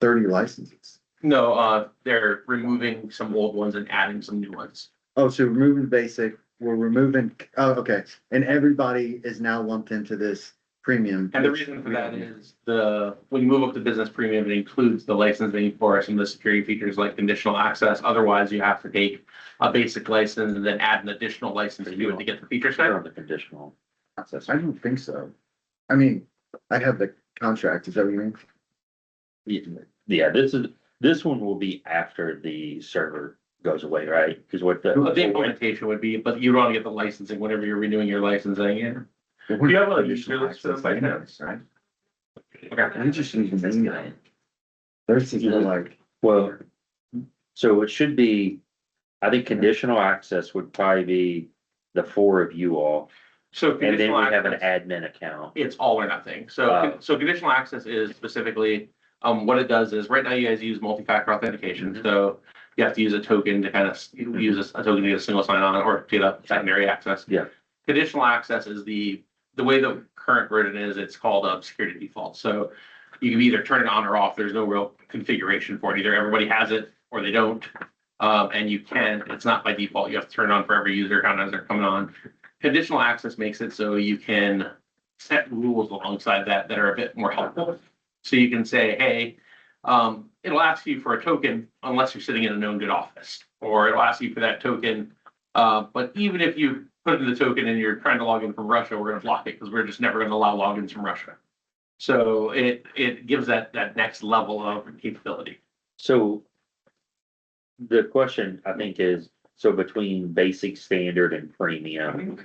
30 licenses. No, they're removing some old ones and adding some new ones. Oh, so removing basic, we're removing, oh, okay. And everybody is now lumped into this premium. And the reason for that is when you move up to business premium, it includes the licensing for some of the security features like conditional access. Otherwise, you have to take a basic license and then add an additional license to do it to get the feature set. they're on the conditional access. I don't think so. I mean, I have the contract, is that what you mean? Yeah, this one will be after the server goes away, right? Because what The implementation would be, but you want to get the licensing whenever you're renewing your licensing. Yeah. Do you have a user list for them by chance? Right? Okay. We just use the email. There's people like, well, so it should be I think conditional access would probably be the four of you all, So and then conditional we have an access, admin account. it's all or nothing. So, Wow. so conditional access is specifically, what it does is, right now you guys use multi-factor authentication, so you have to use a token to kind of use a token to get a single sign-on or get a secondary access. Yeah. Conditional access is the way the current version is, it's called a security default. So you can either turn it on or off. There's no real configuration for it. Either everybody has it or they don't. And you can, it's not by default. You have to turn it on for every user account as they're coming on. Conditional access makes it so you can set rules alongside that are a bit more helpful. So you can say, hey, it'll ask you for a token unless you're sitting in a known good office, or it'll ask you for that token. But even if you put in the token and you're trying to log in from Russia, we're gonna block it because we're just never gonna allow logins from Russia. So it gives that next level of capability. So the question I think is, so between basic, standard and premium.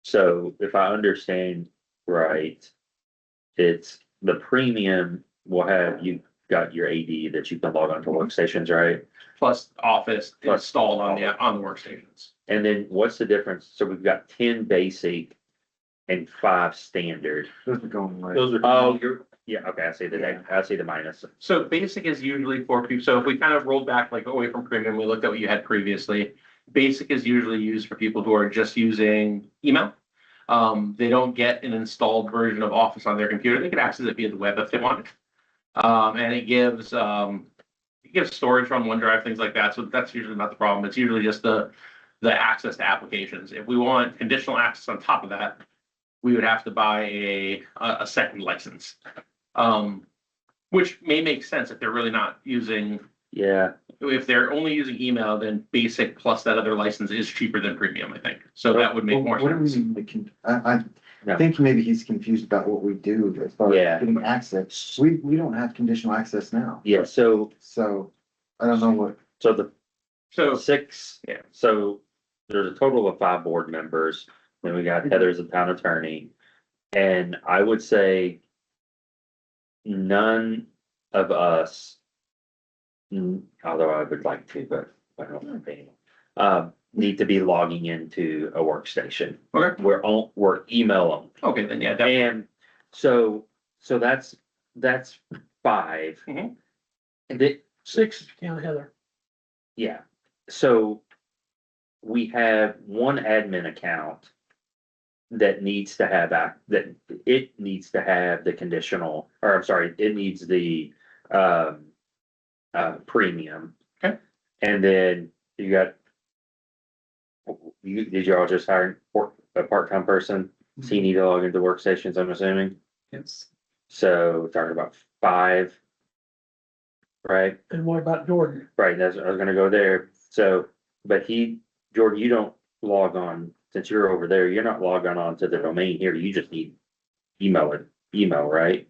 So if I understand right, it's the premium will have, you got your AD that you can log on to workstations, right? Plus Office Plus installed on the workstations. And then what's the difference? So we've got 10 basic and 5 standard. Those are going away. Those are. Oh, yeah, okay, I see I see the minus. So basic is usually for people, so if we kind of rolled back like away from premium, we looked at what you had previously. Basic is usually used for people who are just using email. They don't get an installed version of Office on their computer. They can access it via the web if they want. And it gives storage on OneDrive, things like that. So that's usually not the problem. It's usually just the access to applications. If we want conditional access on top of that, we would have to buy a second license. Which may make sense if they're really not using, Yeah, if they're only using email, then basic plus that other license is cheaper than premium, I think. So that would make Well, more what do we sense. mean by I No. think maybe he's confused about what we do as far Yeah. as getting access. We don't have conditional access now. yeah, so I don't know what, the So 6, Yeah. so there's a total of 5 board members, then we got Heather's the town attorney. And I would say none of us, although I would like to, but I don't know, need to be logging into a workstation. Okay. We're email only. okay, then yeah, definitely. And so that's 5. Mhm. And then, 6 if you count Heather. yeah, so we have one admin account that needs to have that it needs to have the conditional, or I'm sorry, it needs the premium. Okay. And then you got, did you all just hire a part-time person? So you need to log into workstations, I'm assuming? yes, So talking about 5. Right? And what about Jordan? Right, that's, I was gonna go there, so, but Jordan, you don't log on, since you're over there, you're not logging on to the domain here, you just need email, right?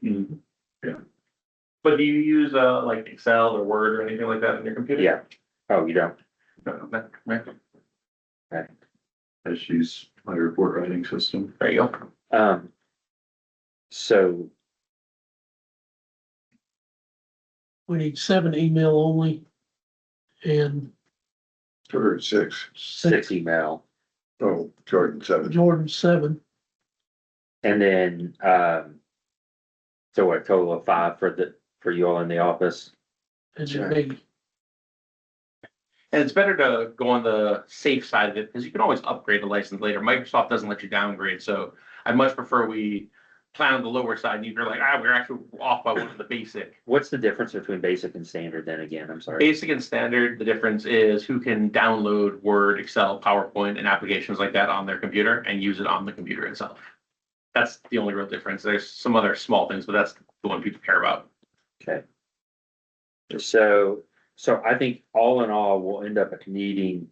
But do you use like Excel or Word or anything like that on your computer? Yeah, oh, you don't, No, right. I just use my report writing system. There you go. So, We need 7 email only. And Or 6. 6 email, Oh, Jordan 7. Jordan 7. and then, so a total of 5 for you all in the office? And Sure. then me. And it's better to go on the safe side of it because you can always upgrade the license later. Microsoft doesn't let you downgrade, so I'd much prefer we plan on the lower side and you're like, we're actually off by one of the basic. What's the difference between basic and standard then again, I'm sorry? Basic and standard, the difference is who can download Word, Excel, PowerPoint, and applications like that on their computer and use it on the computer itself. That's the only real difference. There's some other small things, but that's the one people care about. Okay. So I think all in all, we'll end up needing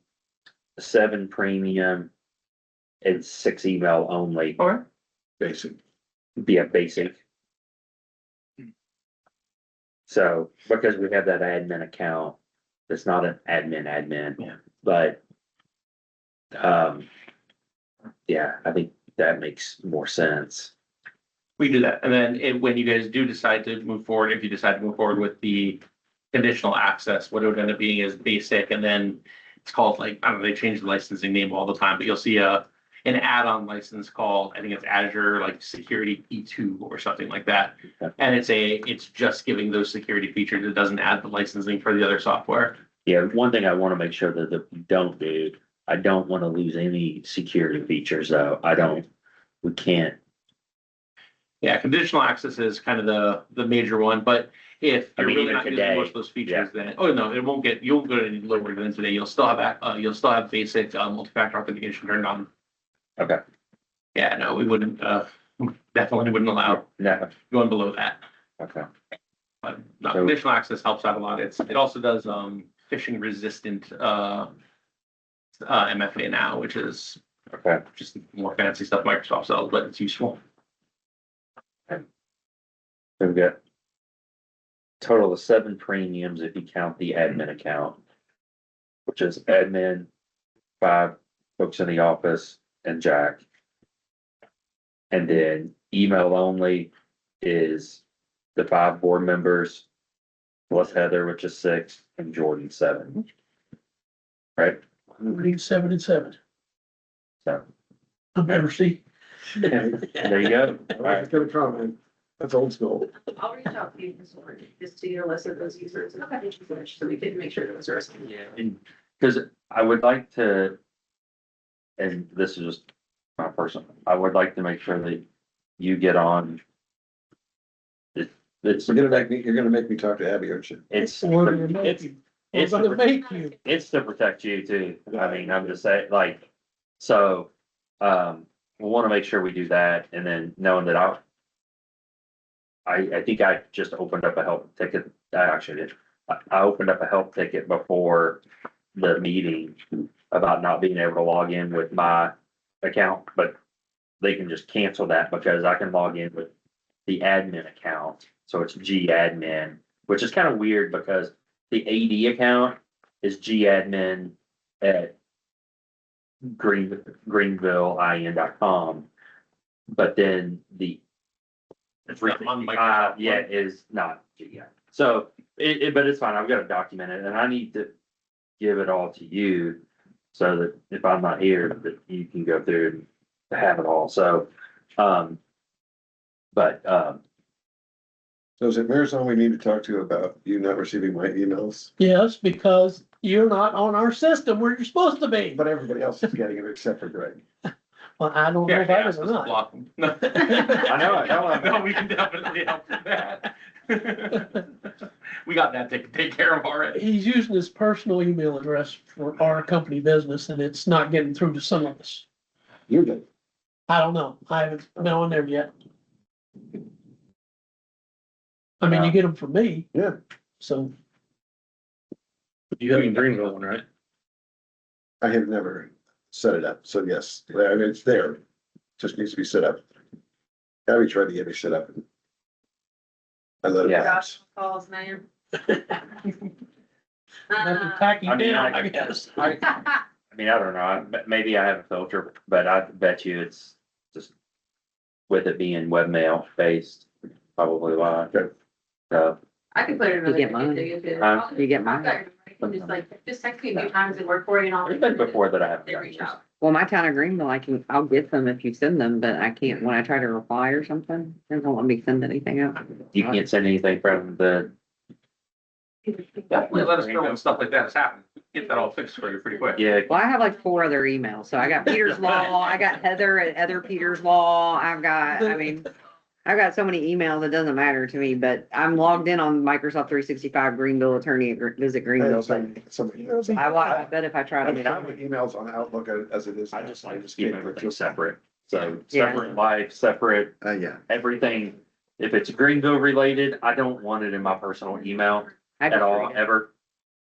7 premium and 6 email only, Okay. Basic. be a basic. So, because we have that admin account, it's not an admin, Yeah. but yeah, I think that makes more sense. We do that. And then when you guys do decide to move forward, if you decide to move forward with the conditional access. What it would end up being is basic, and then it's called like, I don't know, they change the licensing name all the time, but you'll see an add-on license called, I think it's Azure like Security P2 or something like that. And it's just giving those security features. It doesn't add the licensing for the other software. Yeah, one thing I want to make sure that we don't do, I don't want to lose any security features though. We can't. Yeah, conditional access is kind of the major one, but if I you're mean, really even not using today, most of those features, then, oh, no, it won't get, you won't go any lower than today. You'll still have basic, multi-factor authentication turned on. Okay. Yeah, no, we wouldn't, definitely wouldn't allow No, going below that. okay. But no, So- conditional access helps out a lot. It also does, phishing resistant, MFA now, which is Okay. just more fancy stuff Microsoft sells, but it's useful. We've got total of 7 premiums if you count the admin account, which is admin, 5 folks in the office, and Jack. And then email only is the 5 board members, plus Heather, which is 6, and Jordan 7. Right? Read 7 and 7. So, I've never seen. there you go. All right. Good comment. That's old school. I'll reach out to you this morning, just to your list of those users, and I'll have you finish, so we can make sure that was yours. Yeah, and, cause I would like to, and this is just my personal, I would like to make sure that you get on. It's, You're gonna make me talk to Abby, aren't you? it's, We're gonna make it's, you. We're it's, gonna to- make you. it's to protect you too. I mean, I'm just saying, like, so, we wanna make sure we do that, and then knowing that I think I just opened up a help ticket, I actually did. I opened up a help ticket before the meeting about not being able to log in with my account, but they can just cancel that because I can log in with the admin account. So it's G admin, which is kind of weird because the AD account is G admin at greenvillein.com. But then the It's not on Microsoft. yeah, is not G. So but it's fine. I've got to document it and I need to give it all to you so that if I'm not here, that you can go through and have it all. So, So is it Marisol we need to talk to about you not receiving my emails? Yes, because you're not on our system where you're supposed to be. But everybody else is getting it except for Greg. Well, I don't know Yeah, if that ask is or us to not. block them. No. I know. No, we can definitely help with that. We got that taken care of already. He's using his personal email address for our company business and it's not getting through to some of us. You're good. I don't know. I haven't been on there yet. I mean, you get them from me. Yeah. So You have a Greenville one, right? I have never set it up, so yes, I mean, it's there, just needs to be set up. Abby tried to get me set up. I let it Yeah. pass. Calls, man. nothing tacky I mean, down, I- I guess. I mean, I don't know. Maybe I have a filter, but I bet you it's just with it being webmail based, probably why. Okay. So, I can put it in You another. get mine. You get mine. Just text me a few times and work for you and all. there's been before that I haven't. They done reach this. out. Well, my town of Greenville, I'll get them if you send them, but I can't, when I try to reply or something, they don't let me send anything out. You can't send anything from the, Definitely let us know when stuff like that has happened. Get that all fixed for you pretty quick. yeah, Well, I have like 4 other emails. So I got Peter's Law, I got Heather at Heather Peters Law. I've got so many emails, it doesn't matter to me, but I'm logged in on Microsoft 365 Greenville Attorney at Visit Greenville. But I bet if I try I mean, I to. have emails on Outlook as it is. I just like to keep everything separate. So Yeah. separate life, separate Yeah. everything. If it's Greenville related, I don't want it in my personal email I at just all, read it. ever.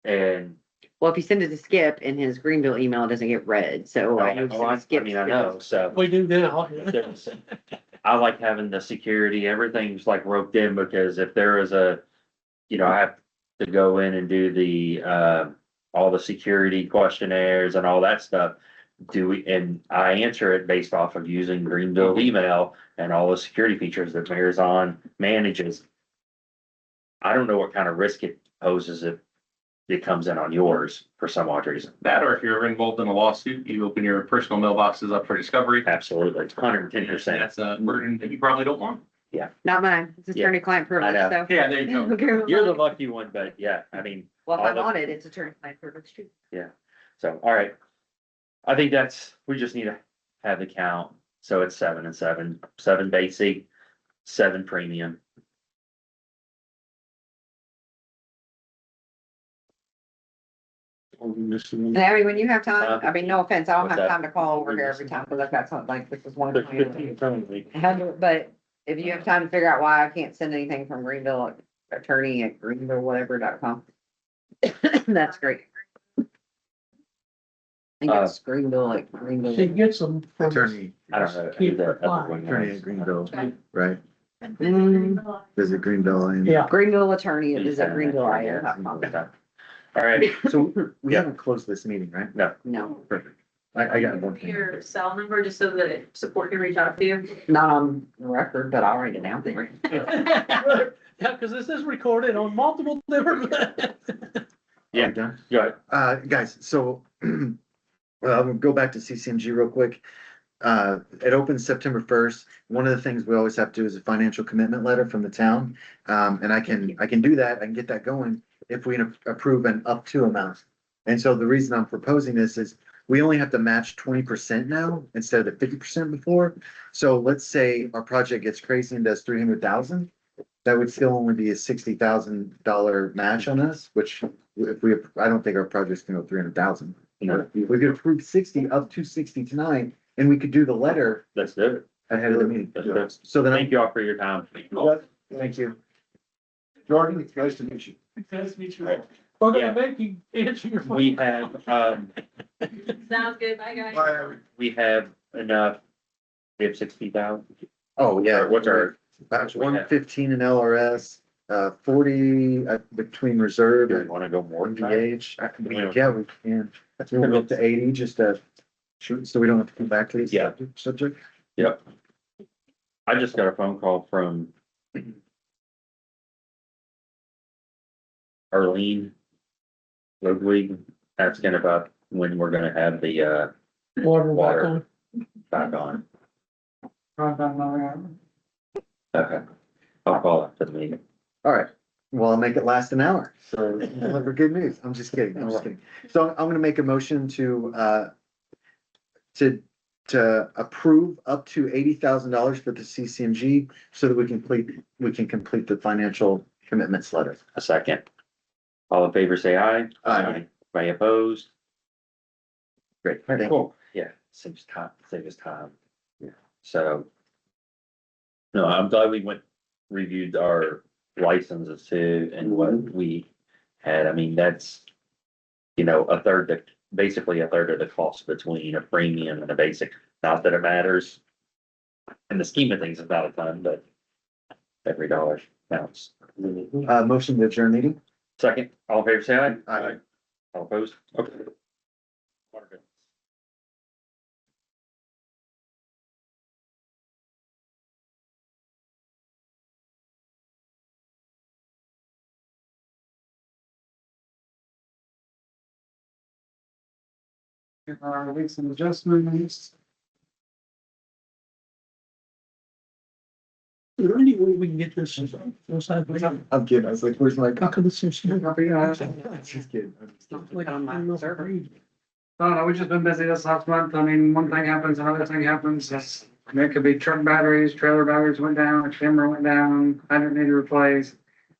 And Well, if you send it to Skip in his Greenville email, it doesn't get read. So I need to send I Skip. mean, I know, so. We do now. There's- I like having the security, everything's like roped in because if there is I have to go in and do all the security questionnaires and all that stuff. And I answer it based off of using Greenville email and all the security features that Marizon manages. I don't know what kind of risk it supposes it comes in on yours for some odd reason. That, or if you're ever involved in a lawsuit, you open your personal mailboxes up for discovery. Absolutely, 110%. That's a burden that you probably don't want. Not mine. It's attorney-client privilege, know. so. Yeah, there you go. Okay, You're the lucky one, but yeah, I mean, Well, if all I'm the- on it, it's attorney-client privilege too. so, all right. I think we just need to have the count. So it's 7 and 7, 7 basic, 7 premium. And I mean, when you have time, I mean, no offense, I don't What's have that? time to call over here every time, because I've got something like, this is one. There's of my- 15 currently. But if you have time to figure out why I can't send anything from Greenville, attorney at greenvillewhatever.com. That's great. I think it's Greenville, like She Greenville. gets them. from- Attorney, I don't know. Keep who the reply. other one attorney was. at Greenville, right? Mm, Visit Greenville and. Yeah. Greenville attorney You is said at that, greenvilleia.com. yeah. All right, So we Yeah. haven't closed this meeting, right? No, Perfect. I got one thing. Your cell number, just so that support can reach out to you. not on the record, but I'll write it down there. Yeah, because this is recorded on multiple different. Yeah. Are we done? go ahead. Guys, so, we'll go back to CCMG real quick. It opens September 1st. One of the things we always have to do is a financial commitment letter from the town. And I can do that, I can get that going if we approve an up to amount. And so the reason I'm proposing this is we only have to match 20% now instead of the 50% before. So let's say our project gets crazy and does 300,000. That would still only be a $60,000 match on us, which if we, I don't think our project's gonna go 300,000. You know, We could approve 60 up to 60 tonight, and we could do the letter let's do it. ahead of the meeting. Let's do it. So then Thank you all for your time. thank you. Jordan, it's nice to meet you. Nice to meet you. We're Yeah. gonna make you answer your phone. We have, Sounds good. Bye, guys. we have enough, we have 60,000. Oh, yeah. What's our, About 115 in LRS, 40 between reserve do we and wanna go more than that? MVH. Yeah, we can. We'll go up to 80 just to shoot, so we don't have to come back to this Yeah. subject. Yep. I just got a phone call from Arlene Ludwig, asking about when we're gonna have the, Water back Water. on. back on. Okay. I'll call after the meeting. All right, well, I'll make it last an hour, so deliver good news. I'm just kidding, I'm just kidding. So I'm gonna make a motion to approve up to $80,000 for the CCMG so that we can complete the financial commitments letter. A second. All in favor, say aye. Aye. Any opposed? Great, thank you. Cool. Yeah, saves us time. Yeah, so. No, I'm glad we reviewed our licenses too and what we had. I mean, that's, basically a third of the cost between a premium and a basic. Not that it matters. In the scheme of things, it's not a ton, but every dollar counts. Motion to adjourn meeting? Second, all in favor, say aye. Aye. All opposed? Okay. Make some adjustments. Is there any way we can get this? I'm kidding, I was like, where's my How come it's so small? Just kidding. I'm just kidding. Put on my server. No, we've just been busy this last month. I mean, one thing happens, another thing happens. It could be truck batteries, trailer batteries went down, a camera went down, hydrant needed replaced.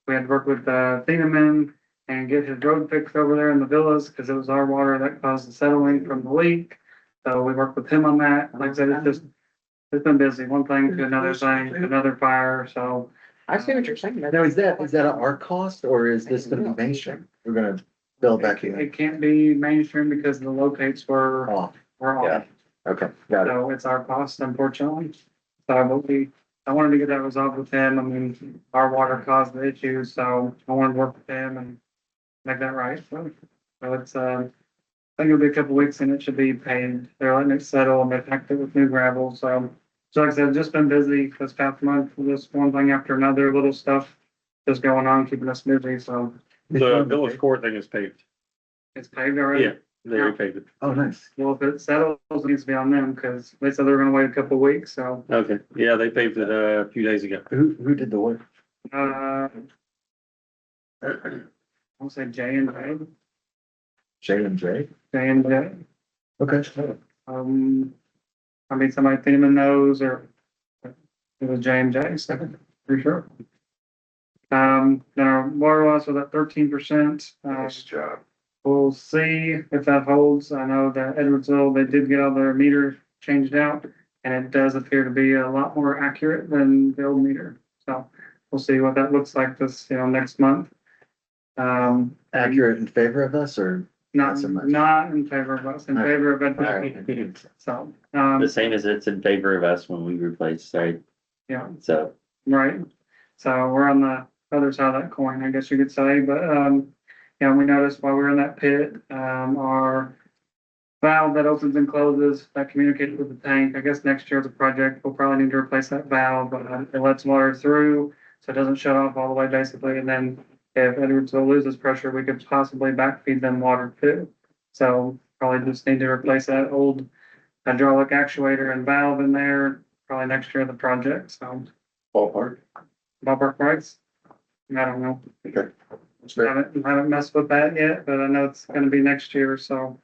We had to work with Thieneman and get his road fixed over there in the villas, because it was our water that caused the settling from the leak. So we worked with him on that. Like I said, it's been busy, one thing to another thing, to another fire, so. I see what you're saying. Now, is that at our cost or is this gonna be mainstream? We're gonna build back in. It can't be mainstream because the locates were Off. off. Okay, got it. So it's our cost, unfortunately. So I wanted to get that resolved with him. I mean, our water caused the issues, so I wanted to work with him and make that right. So it's, I think it'll be a couple weeks and it should be paid. They're letting it settle and they packed it with new gravel. So like I said, just been busy this past month, just one thing after another, little stuff just going on, keeping us busy. So The village court thing is paved. It's paved already. Yeah, they Yeah. paved it. Oh, nice. Well, if it settles, it needs to be on them, because they said they were gonna wait a couple of weeks, so, Okay, yeah, they paved it a few days ago. Who did the work? I'll say J and J, J&J? J and J. Okay. I mean, somebody FEMA knows, or it was J and J, so, for sure. Then our water loss was at 13%. Nice job. We'll see if that holds. I know that Edwardsville, they did get all their meter changed out, and it does appear to be a lot more accurate than the old meter. So we'll see what that looks like this, next month. Accurate in favor of us or? Not, so much. not in favor of us, in favor of All Edwardsville. right. So, The same as it's in favor of us when we replace, right? yeah. So, Right, so we're on the other side of that coin, I guess you could say, but, we noticed while we were in that pit, our valve that opens and closes, that communicates with the tank, I guess next year's a project, we'll probably need to replace that valve, but it lets water through, so it doesn't shut off all the way basically, and then if Edwardsville loses pressure, we could possibly backfeed them water too. So probably just need to replace that old hydraulic actuator and valve in there, probably next year of the project, so. Ballpark. Ballpark price? I don't know. Okay. That's fair. Haven't messed with that yet, but I know it's gonna be next year, so.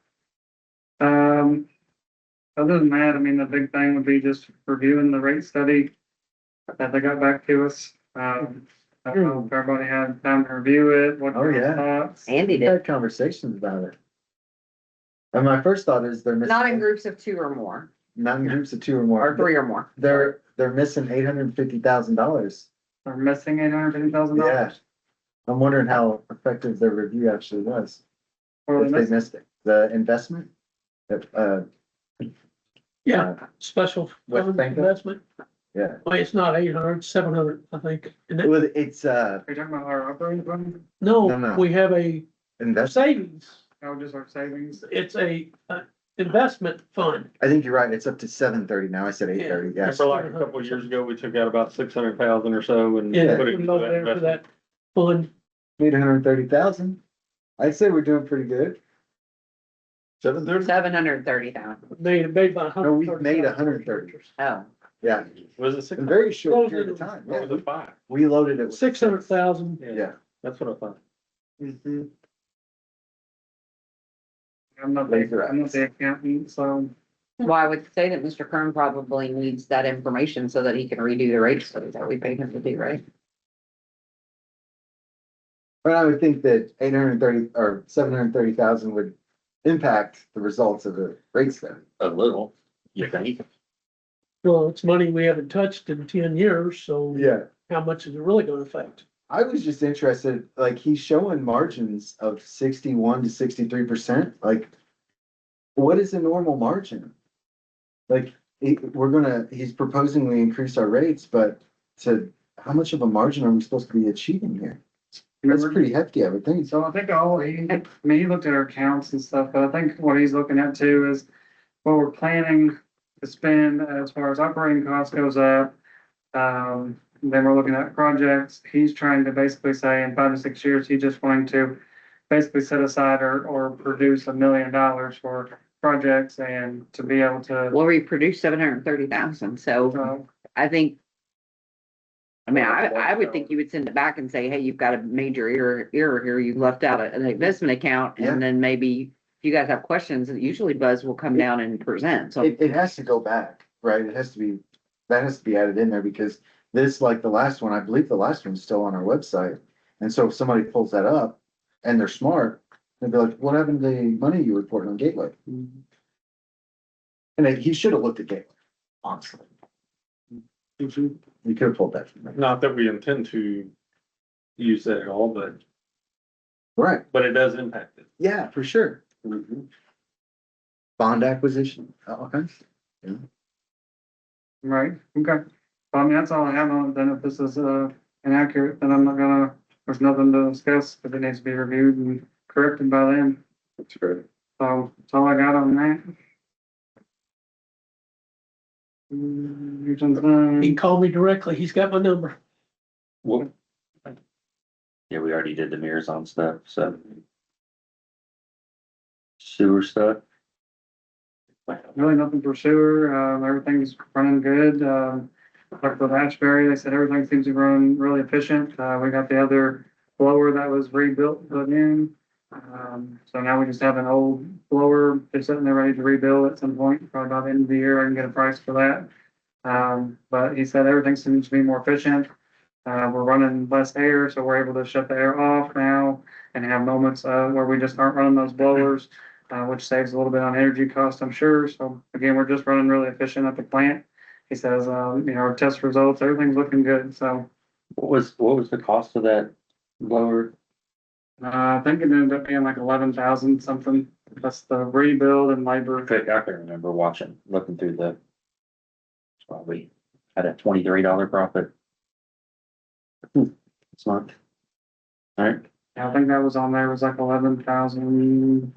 Other than that, I mean, the big thing would be just reviewing the rate study that they got back to us. I don't know if everybody had time to review it, what Oh, are your yeah. thoughts? Andy We did, had conversations about it. And my first thought is they're missing. not in groups of 2 or more, Not in groups of 2 or more. or 3 or more. They're missing $850,000. They're missing $850,000. Yeah. I'm wondering how effective their review actually was. Or If they they missed, missed it. The investment? Yeah, special With fund Banco? investment. Yeah. Well, it's not 800, 700, I think. And it- Well, it's, are you talking about our operating fund? No. no, we have a investment. savings. No, just our savings. It's a investment fund. I think you're right. It's up to 730 now. I said 830, yes. Remember like a couple of years ago, we took out about 600,000 or so and Yeah, put it put into it over that there for investment. that fund. Made 130,000. I'd say we're doing pretty good. 7:30? 730,000. Made about No, we've 130,000. made 130. Oh, Yeah, Was it six? in a very short Close period it. of time. Or Yeah. was it five? We loaded it. with 600,000. Yeah. That's what I thought. Mhm. I'm not the accountant, so. well, I would say that Mr. Kern probably needs that information so that he can redo the rate study that we paid him to do, right? But I would think that 830 or 730,000 would impact the results of the rate study. a little, you think? Well, it's money we haven't touched in 10 years, so Yeah. how much is it really gonna affect? I was just interested, like, he's showing margins of 61 to 63%, like, what is a normal margin? Like, he's proposing we increase our rates, but how much of a margin are we supposed to be achieving here? That's pretty hefty, I would think. So I think he looked at our accounts and stuff, but I think what he's looking at too is what we're planning to spend as far as operating costs goes up. Then we're looking at projects. He's trying to basically say in 5 to 6 years, he's just wanting to basically set aside or produce $1 million for projects and to be able to, Well, we produced 730,000, so I think. I mean, I would think you would send it back and say, hey, you've got a major error here. You've left out an investment account. Yeah. And then maybe if you guys have questions, usually Buzz will come down and present. So It has to go back, right? That has to be added in there because this, like the last one, I believe the last one's still on our website. And so if somebody pulls that up and they're smart, they'll be like, what happened to the money you reported on Gateway? And he should have looked at Gateway, honestly. We could have pulled that from there. Not that we intend to use that at all, but Right, it does impact it. yeah, for sure. Bond acquisition, all kinds. right? Okay. Well, I mean, that's all I have on it. Then if this is inaccurate, then there's nothing to discuss because it needs to be reviewed and corrected by them. That's great. So that's all I got on that. He can call me directly. He's got my number. Well, Yeah, we already did the mirrors on stuff, so. Sewer stuff. Really nothing for sewer, everything's running good, like with Ashbury, they said everything seems to be running really efficient, we got the other blower that was rebuilt, put in. So now we just have an old blower, just sitting there ready to rebuild at some point, probably by the end of the year, I can get a price for that. But he said everything seems to be more efficient, we're running less air, so we're able to shut the air off now and have moments, where we just aren't running those blowers, which saves a little bit on energy cost, I'm sure. So again, we're just running really efficient at the plant. He says, our test results, everything's looking good. So, What was the cost of that blower? I think it ended up being like 11,000 something. That's the rebuild and labor. I can remember looking through probably had a $23 profit. This month. All right, I think that was on there, was like 11,000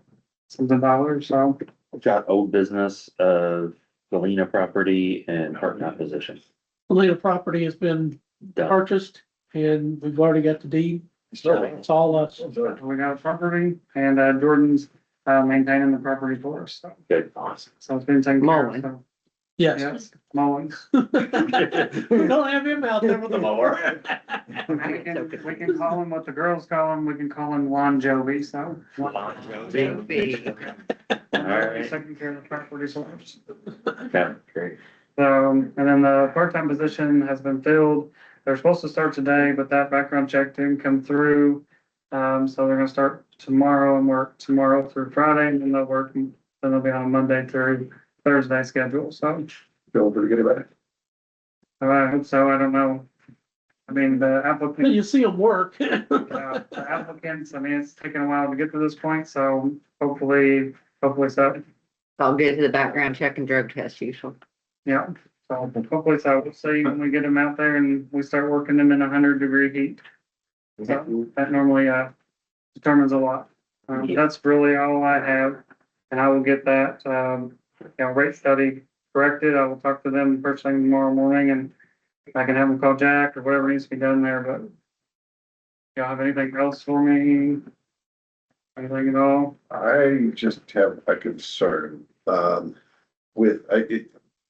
something dollars. So, got old business of Galena property and Hartnett position. Elena property has been Done. purchased and we've already got the deed. So it's all us. we got a property and, Jordan's, maintaining the property for us. So, Good. so it's been taken care of. Mowing. So, Yes. yes, mowing. We don't have him out there with the mower. We can call him what the girls call him, we can call him Lon Jovi, so. Alright. Taking care of the property source. Okay, great. So, and then the part-time position has been filled. They're supposed to start today, but that background check didn't come through. So they're gonna start tomorrow and work tomorrow through Friday, and then then they'll be on a Monday through Thursday schedule, so. Feeling pretty good about it. I hope so, I don't know. I mean, the applicant. You see them work. The applicants, I mean, it's taken a while to get to this point, so hopefully so, I'll get to the background check and drug test usually. yeah. So hopefully so, we'll see when we get them out there and we start working them in 100-degree heat. So that normally, determines a lot. That's really all I have, and I will get that, rate study corrected. I will talk to them first thing tomorrow morning, and I can have them call Jack or whatever needs to be done there, but y'all have anything else for me? Anything at all? I just have a concern,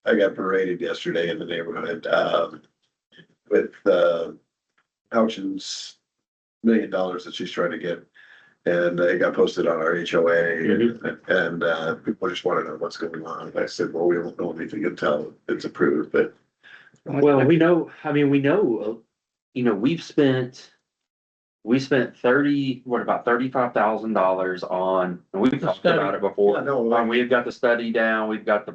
I got berated yesterday in the neighborhood, with, Houchin's $1 million that she's trying to get. And it got posted on our HOA and people just wanna know what's going on. And I said, well, we don't know anything until it's approved, but Well, we know, we spent about $35,000 on, and we've talked about it before. Yeah, no, We've got the study down, we've got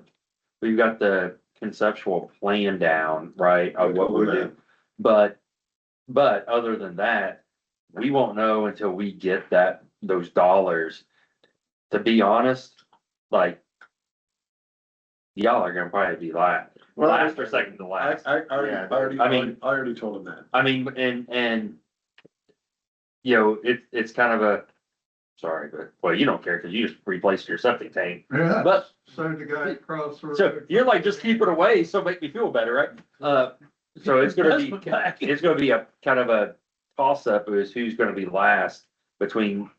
the conceptual plan down, right, of what we're doing. But other than that, we won't know until we get those dollars. To be honest, like, y'all are gonna probably be last or second to last. I Yeah, I mean- already told him that. I mean, and it's kind of sorry, but, well, you don't care because you just replaced your septic tank. Yeah. But, So the guy across the so you're like, just keep it away, so make me feel better, right? So it's gonna be a kind of a toss up is who's gonna be last between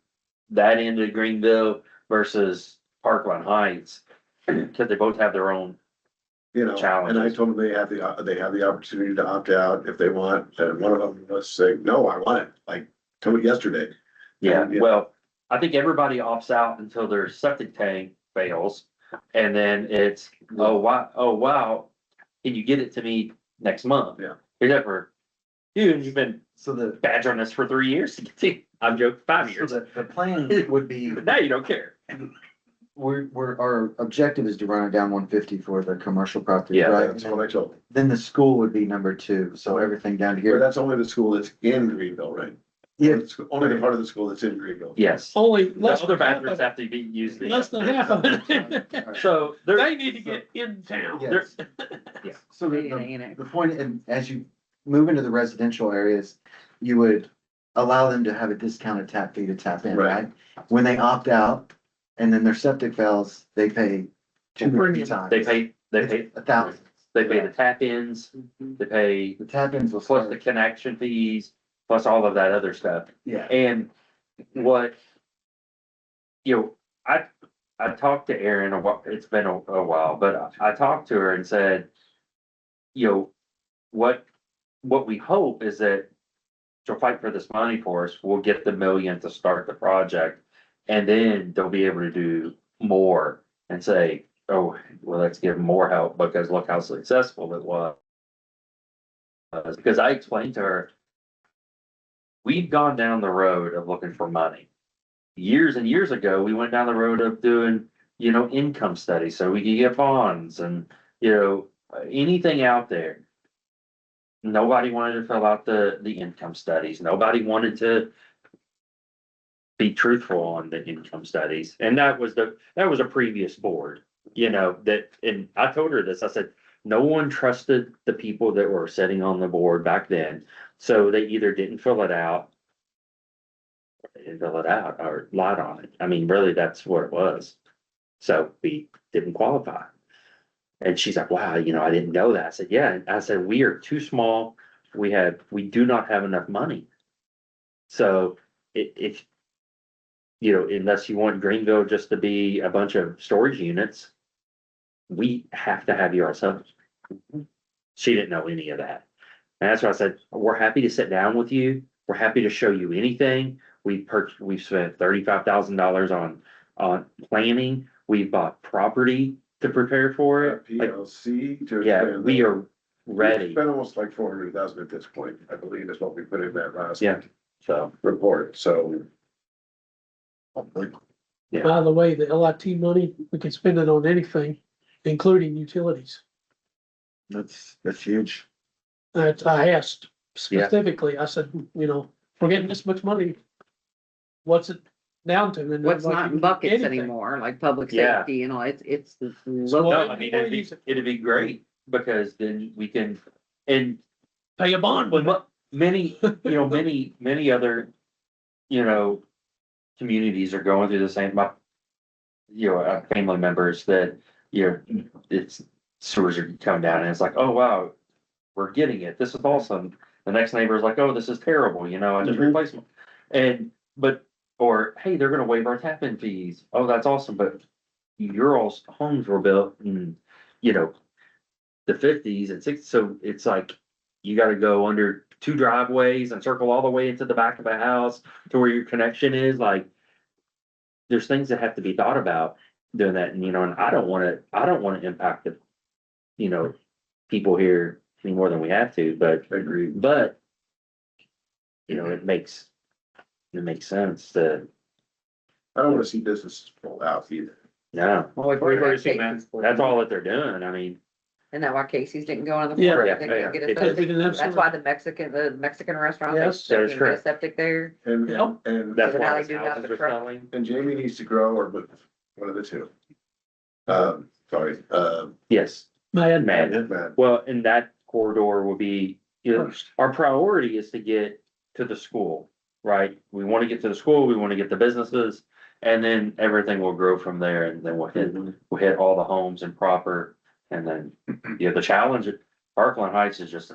that end of Greenville versus Parkland Heights. Cause they both have their own, And I Challenges. told them they have the opportunity to opt out if they want, and one of them was saying, no, I want it, like, told me yesterday. yeah, Yeah. well, I think everybody opts out until their septic tank fails. And then it's, oh, wow, can you get it to me next month? Yeah. Dude, you've been So the, badgering us for 3 years to get to, I'm joking, 5 so years, the plan would be, but now you don't care. our objective is to run it down 150 for the commercial property, Yeah, right? That's what I told them. Then the school would be number 2, so everything down But here. that's only the school that's in Greenville, right? Yeah, It's only the part of the school that's in Greenville. Yes, Only the less other than half bathrooms of have to be used. it, less than half of it. So there, They need to get in town. yes. So the point, and as you move into the residential areas, you would allow them to have a discounted tap fee to tap in, Right. right? When they opt out and then their septic fails, they pay 2 Premium. times. they pay It's 1,000. the tap ins, they pay The tap ins will plus the start, connection fees, plus all of that other stuff. Yeah. And what, I talked to Erin it's been a while, but I talked to her and said, what we hope is that she'll fight for this money for us, we'll get the 1 million to start the project. And then they'll be able to do more and say, oh, well, let's give more help because look how successful it was. Because I explained to her, we've gone down the road of looking for money. Years and years ago, we went down the road of doing, income studies so we could get bonds and, anything out there. Nobody wanted to fill out the income studies. Nobody wanted to be truthful on the income studies. And that was a previous board, and I told her this, I said, no one trusted the people that were sitting on the board back then. So they either didn't fill it out. They didn't fill it out or lied on it. I mean, really, that's what it was. So we didn't qualify. And she's like, wow, I didn't know that. I said, yeah. And I said, we are too small. We do not have enough money. So if unless you want Greenville just to be a bunch of storage units, we have to have you ourselves. She didn't know any of that. And that's why I said, we're happy to sit down with you. We're happy to show you anything. We've spent $35,000 on planning. We've bought property to prepare for it. PLC to. Yeah, we are ready. It's been almost like 400,000 at this point, I believe is what we put in that last. Yeah. So, Report, so. Yeah. By the way, the LIT money, we can spend it on anything, including utilities. That's huge. I asked specifically, I said, we're getting this much money. What's it down to? And What's like, not in you- buckets anything. anymore, like public Yeah. safety, it's So no, low. I mean, it'd be great because then we can, and Pay a bond with it. but many, many other, communities are going through the same, family members that, it's sewers are coming down and it's like, oh, wow, we're getting it. This is awesome. The next neighbor is like, oh, this is terrible. I just replaced them. Or, hey, they're gonna waive our tap-in fees. Oh, that's awesome. But your all's homes were built in, the 50s and 60s. So it's like, you gotta go under 2 driveways and circle all the way into the back of the house to where your connection is. Like, there's things that have to be thought about doing that. And, and I don't wanna impact the, people here any more than we have to, but it makes sense to, I don't wanna see businesses pull out either. no, Well, if We've we're already at seen that. Casey's, that's all that they're doing. I mean, Isn't that why Casey's didn't go on the Yeah. board? Yeah, They couldn't get a yeah. Because we septic. didn't have That's why the Mexican restaurant, they Yes. That couldn't is get a correct. septic there. And, Yep. and, that's So why now his they do houses nothing are for- selling. and Jamie needs to grow or move, one of the two. Sorry, Yes, Man, man. man, Well, and that corridor will be, first. our priority is to get to the school, right? We want to get to the school, we want to get the businesses, and then everything will grow from there, and then we'll hit all the homes and proper, and then, the challenge at Parkland Heights is just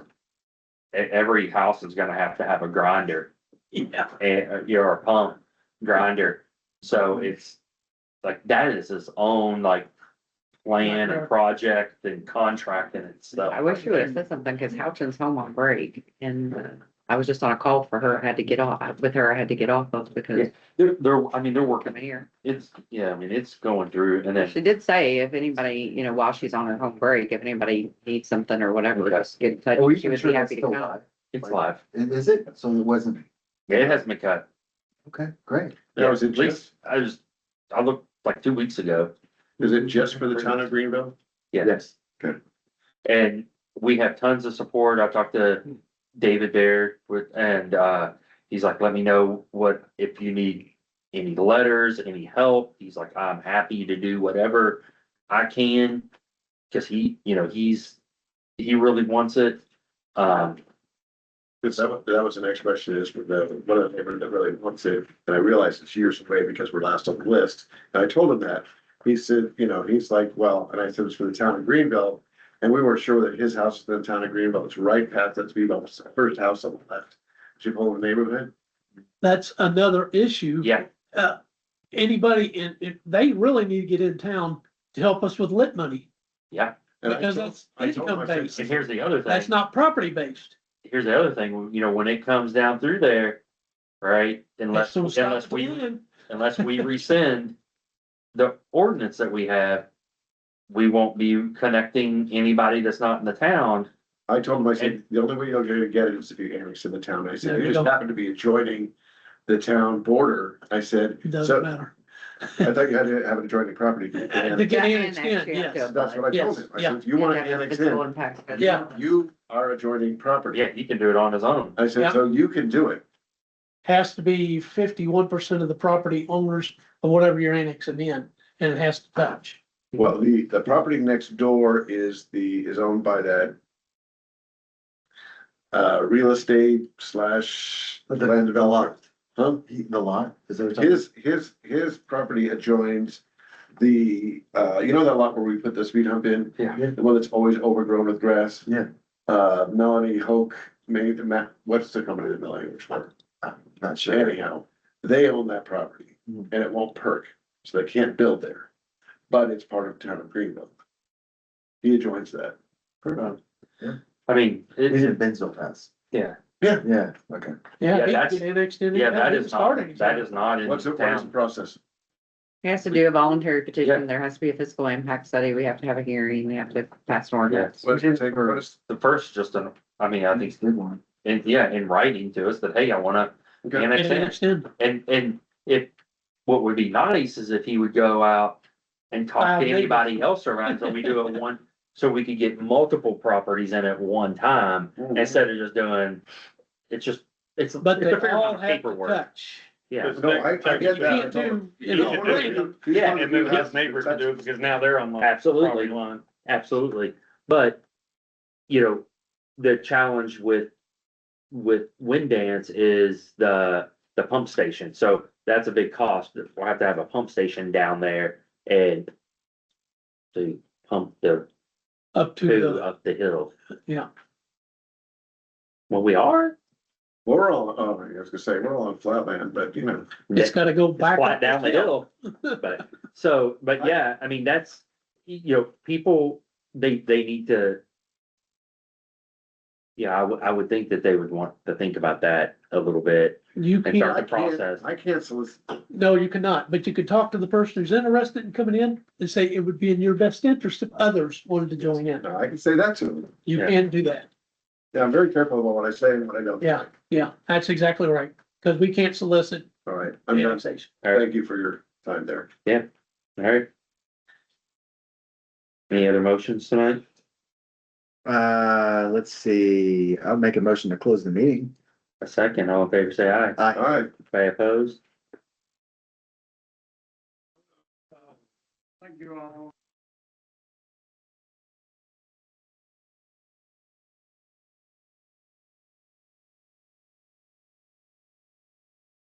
every house is gonna have to have a grinder, Yeah. and, a pump grinder, so it's like, that is its own, like, plan and project and contract and stuff. I wish you would have said something, cause Houchin's home on break, and I was just on a call for her, I had to get off of because They're working, I'm here. it's going through, and then, She did say if anybody, while she's on her home break, if anybody needs something or whatever, just get in touch, Are we she would sure be that's happy to still come. live? it's live. Is it? So it wasn't, It hasn't been cut. okay, great. Now, is it At least, I looked like 2 weeks ago. is it just for the town of Greenville? Yes. Good. And we have tons of support. I talked to David Baird and he's like, let me know if you need any letters, any help. He's like, I'm happy to do whatever I can. Cause he really wants it. Because that was the next question is, one of the neighbors that really wants it, and I realized it's years away because we're last on the list. And I told him that, he said, he's like, well, and I said, it's for the town of Greenville. And we weren't sure that his house is in the town of Greenville, it's right past that Vivo's first house on the left. Should hold the neighborhood. That's another issue. Yeah, Anybody they really need to get in town to help us with lit money, yeah. And I because told- that's I told my income friends- based. And here's the other That's thing, not property based. here's the other thing, you know, when it comes down through there, right? Unless, So unless we rescind the ordinance that we have, we won't be connecting anybody that's not in the town. I told him, I said, the only way you're gonna get it is if you annex in the town. I said, There you you just go. happen to be adjoining the town border. I said, It doesn't so matter. I thought you had to have an adjoining property. To And get Yeah, annexed annex, in, you have to yes. that's what I told Yes, him. I yeah. said, if you wanna have a annex physical in, impact study. Yeah. you are adjoining property. Yeah, he can do it on his own. I said, Yeah. so you can do it. Has to be 51% of the property owners of whatever you're annexing in, and it has to touch. Well, the property next door is owned by that real estate slash land developer. Huh? The lot, is there something? His property adjoins the, you know that lot where we put the speed hump in? Yeah. The one that's always overgrown with grass? Yeah. Melanie Hoke, maybe, Matt, what's the company that Melanie works for? Not sure. Anyhow, they own that property and it won't perk, so they can't build there. But it's part of town of Greenville. He adjoins that. I mean, We it's, didn't been so fast. yeah, Yeah, okay. Yeah, Yeah, he that's- can get annexed in. yeah, and that have is it not, started. that is not in What is the town. process? He has to do a voluntary Yeah. petition, there has to be a physical impact study, we have to have a hearing, we have to pass an ordinance. What's it take, what is? The first, just an, I mean, I think, Good one. in writing to us that, hey, I wanna Okay. annex Get in. annexed in. And if, what would be nice is if he would go out and talk File to neighbors. anybody else around, so we do it one, so we could get multiple properties in at one time, instead of just doing, it's just, it's a But they fair amount all of have to paperwork. touch. Yeah, No, I get You that. can't do, you know, random. Yeah, And then his neighbors to do it because now they're on the Absolutely. property line. absolutely, but, you know, the challenge with Wind Dance is the pump station, so that's a big cost, we'll have to have a pump station down there and to pump the Up to poo the, up the hill. yeah. Well, we are, We're all, oh, I was gonna say, we're all on flatland, but you know, It's gotta go it's back. flat up down the hill, but, so, but yeah, I mean, that's, you know, people, they need to. Yeah, I would think that they would want to think about that a little bit You and start can't, the process. I can't solicit. no, you cannot, but you could talk to the person who's interested in coming in and say it would be in your best interest if others wanted to join in. No, I can say that to them. You Yeah. can do that. Yeah, I'm very careful about what I say and what I don't. say. Yeah, that's exactly right, because we can't solicit All right, I'm done. annexation. Thank you for your time there. All right. Any other motions tonight? Let's see, I'll make a motion to close the meeting. A second, all in favor, say aye. All right, Anybody opposed? Thank you all.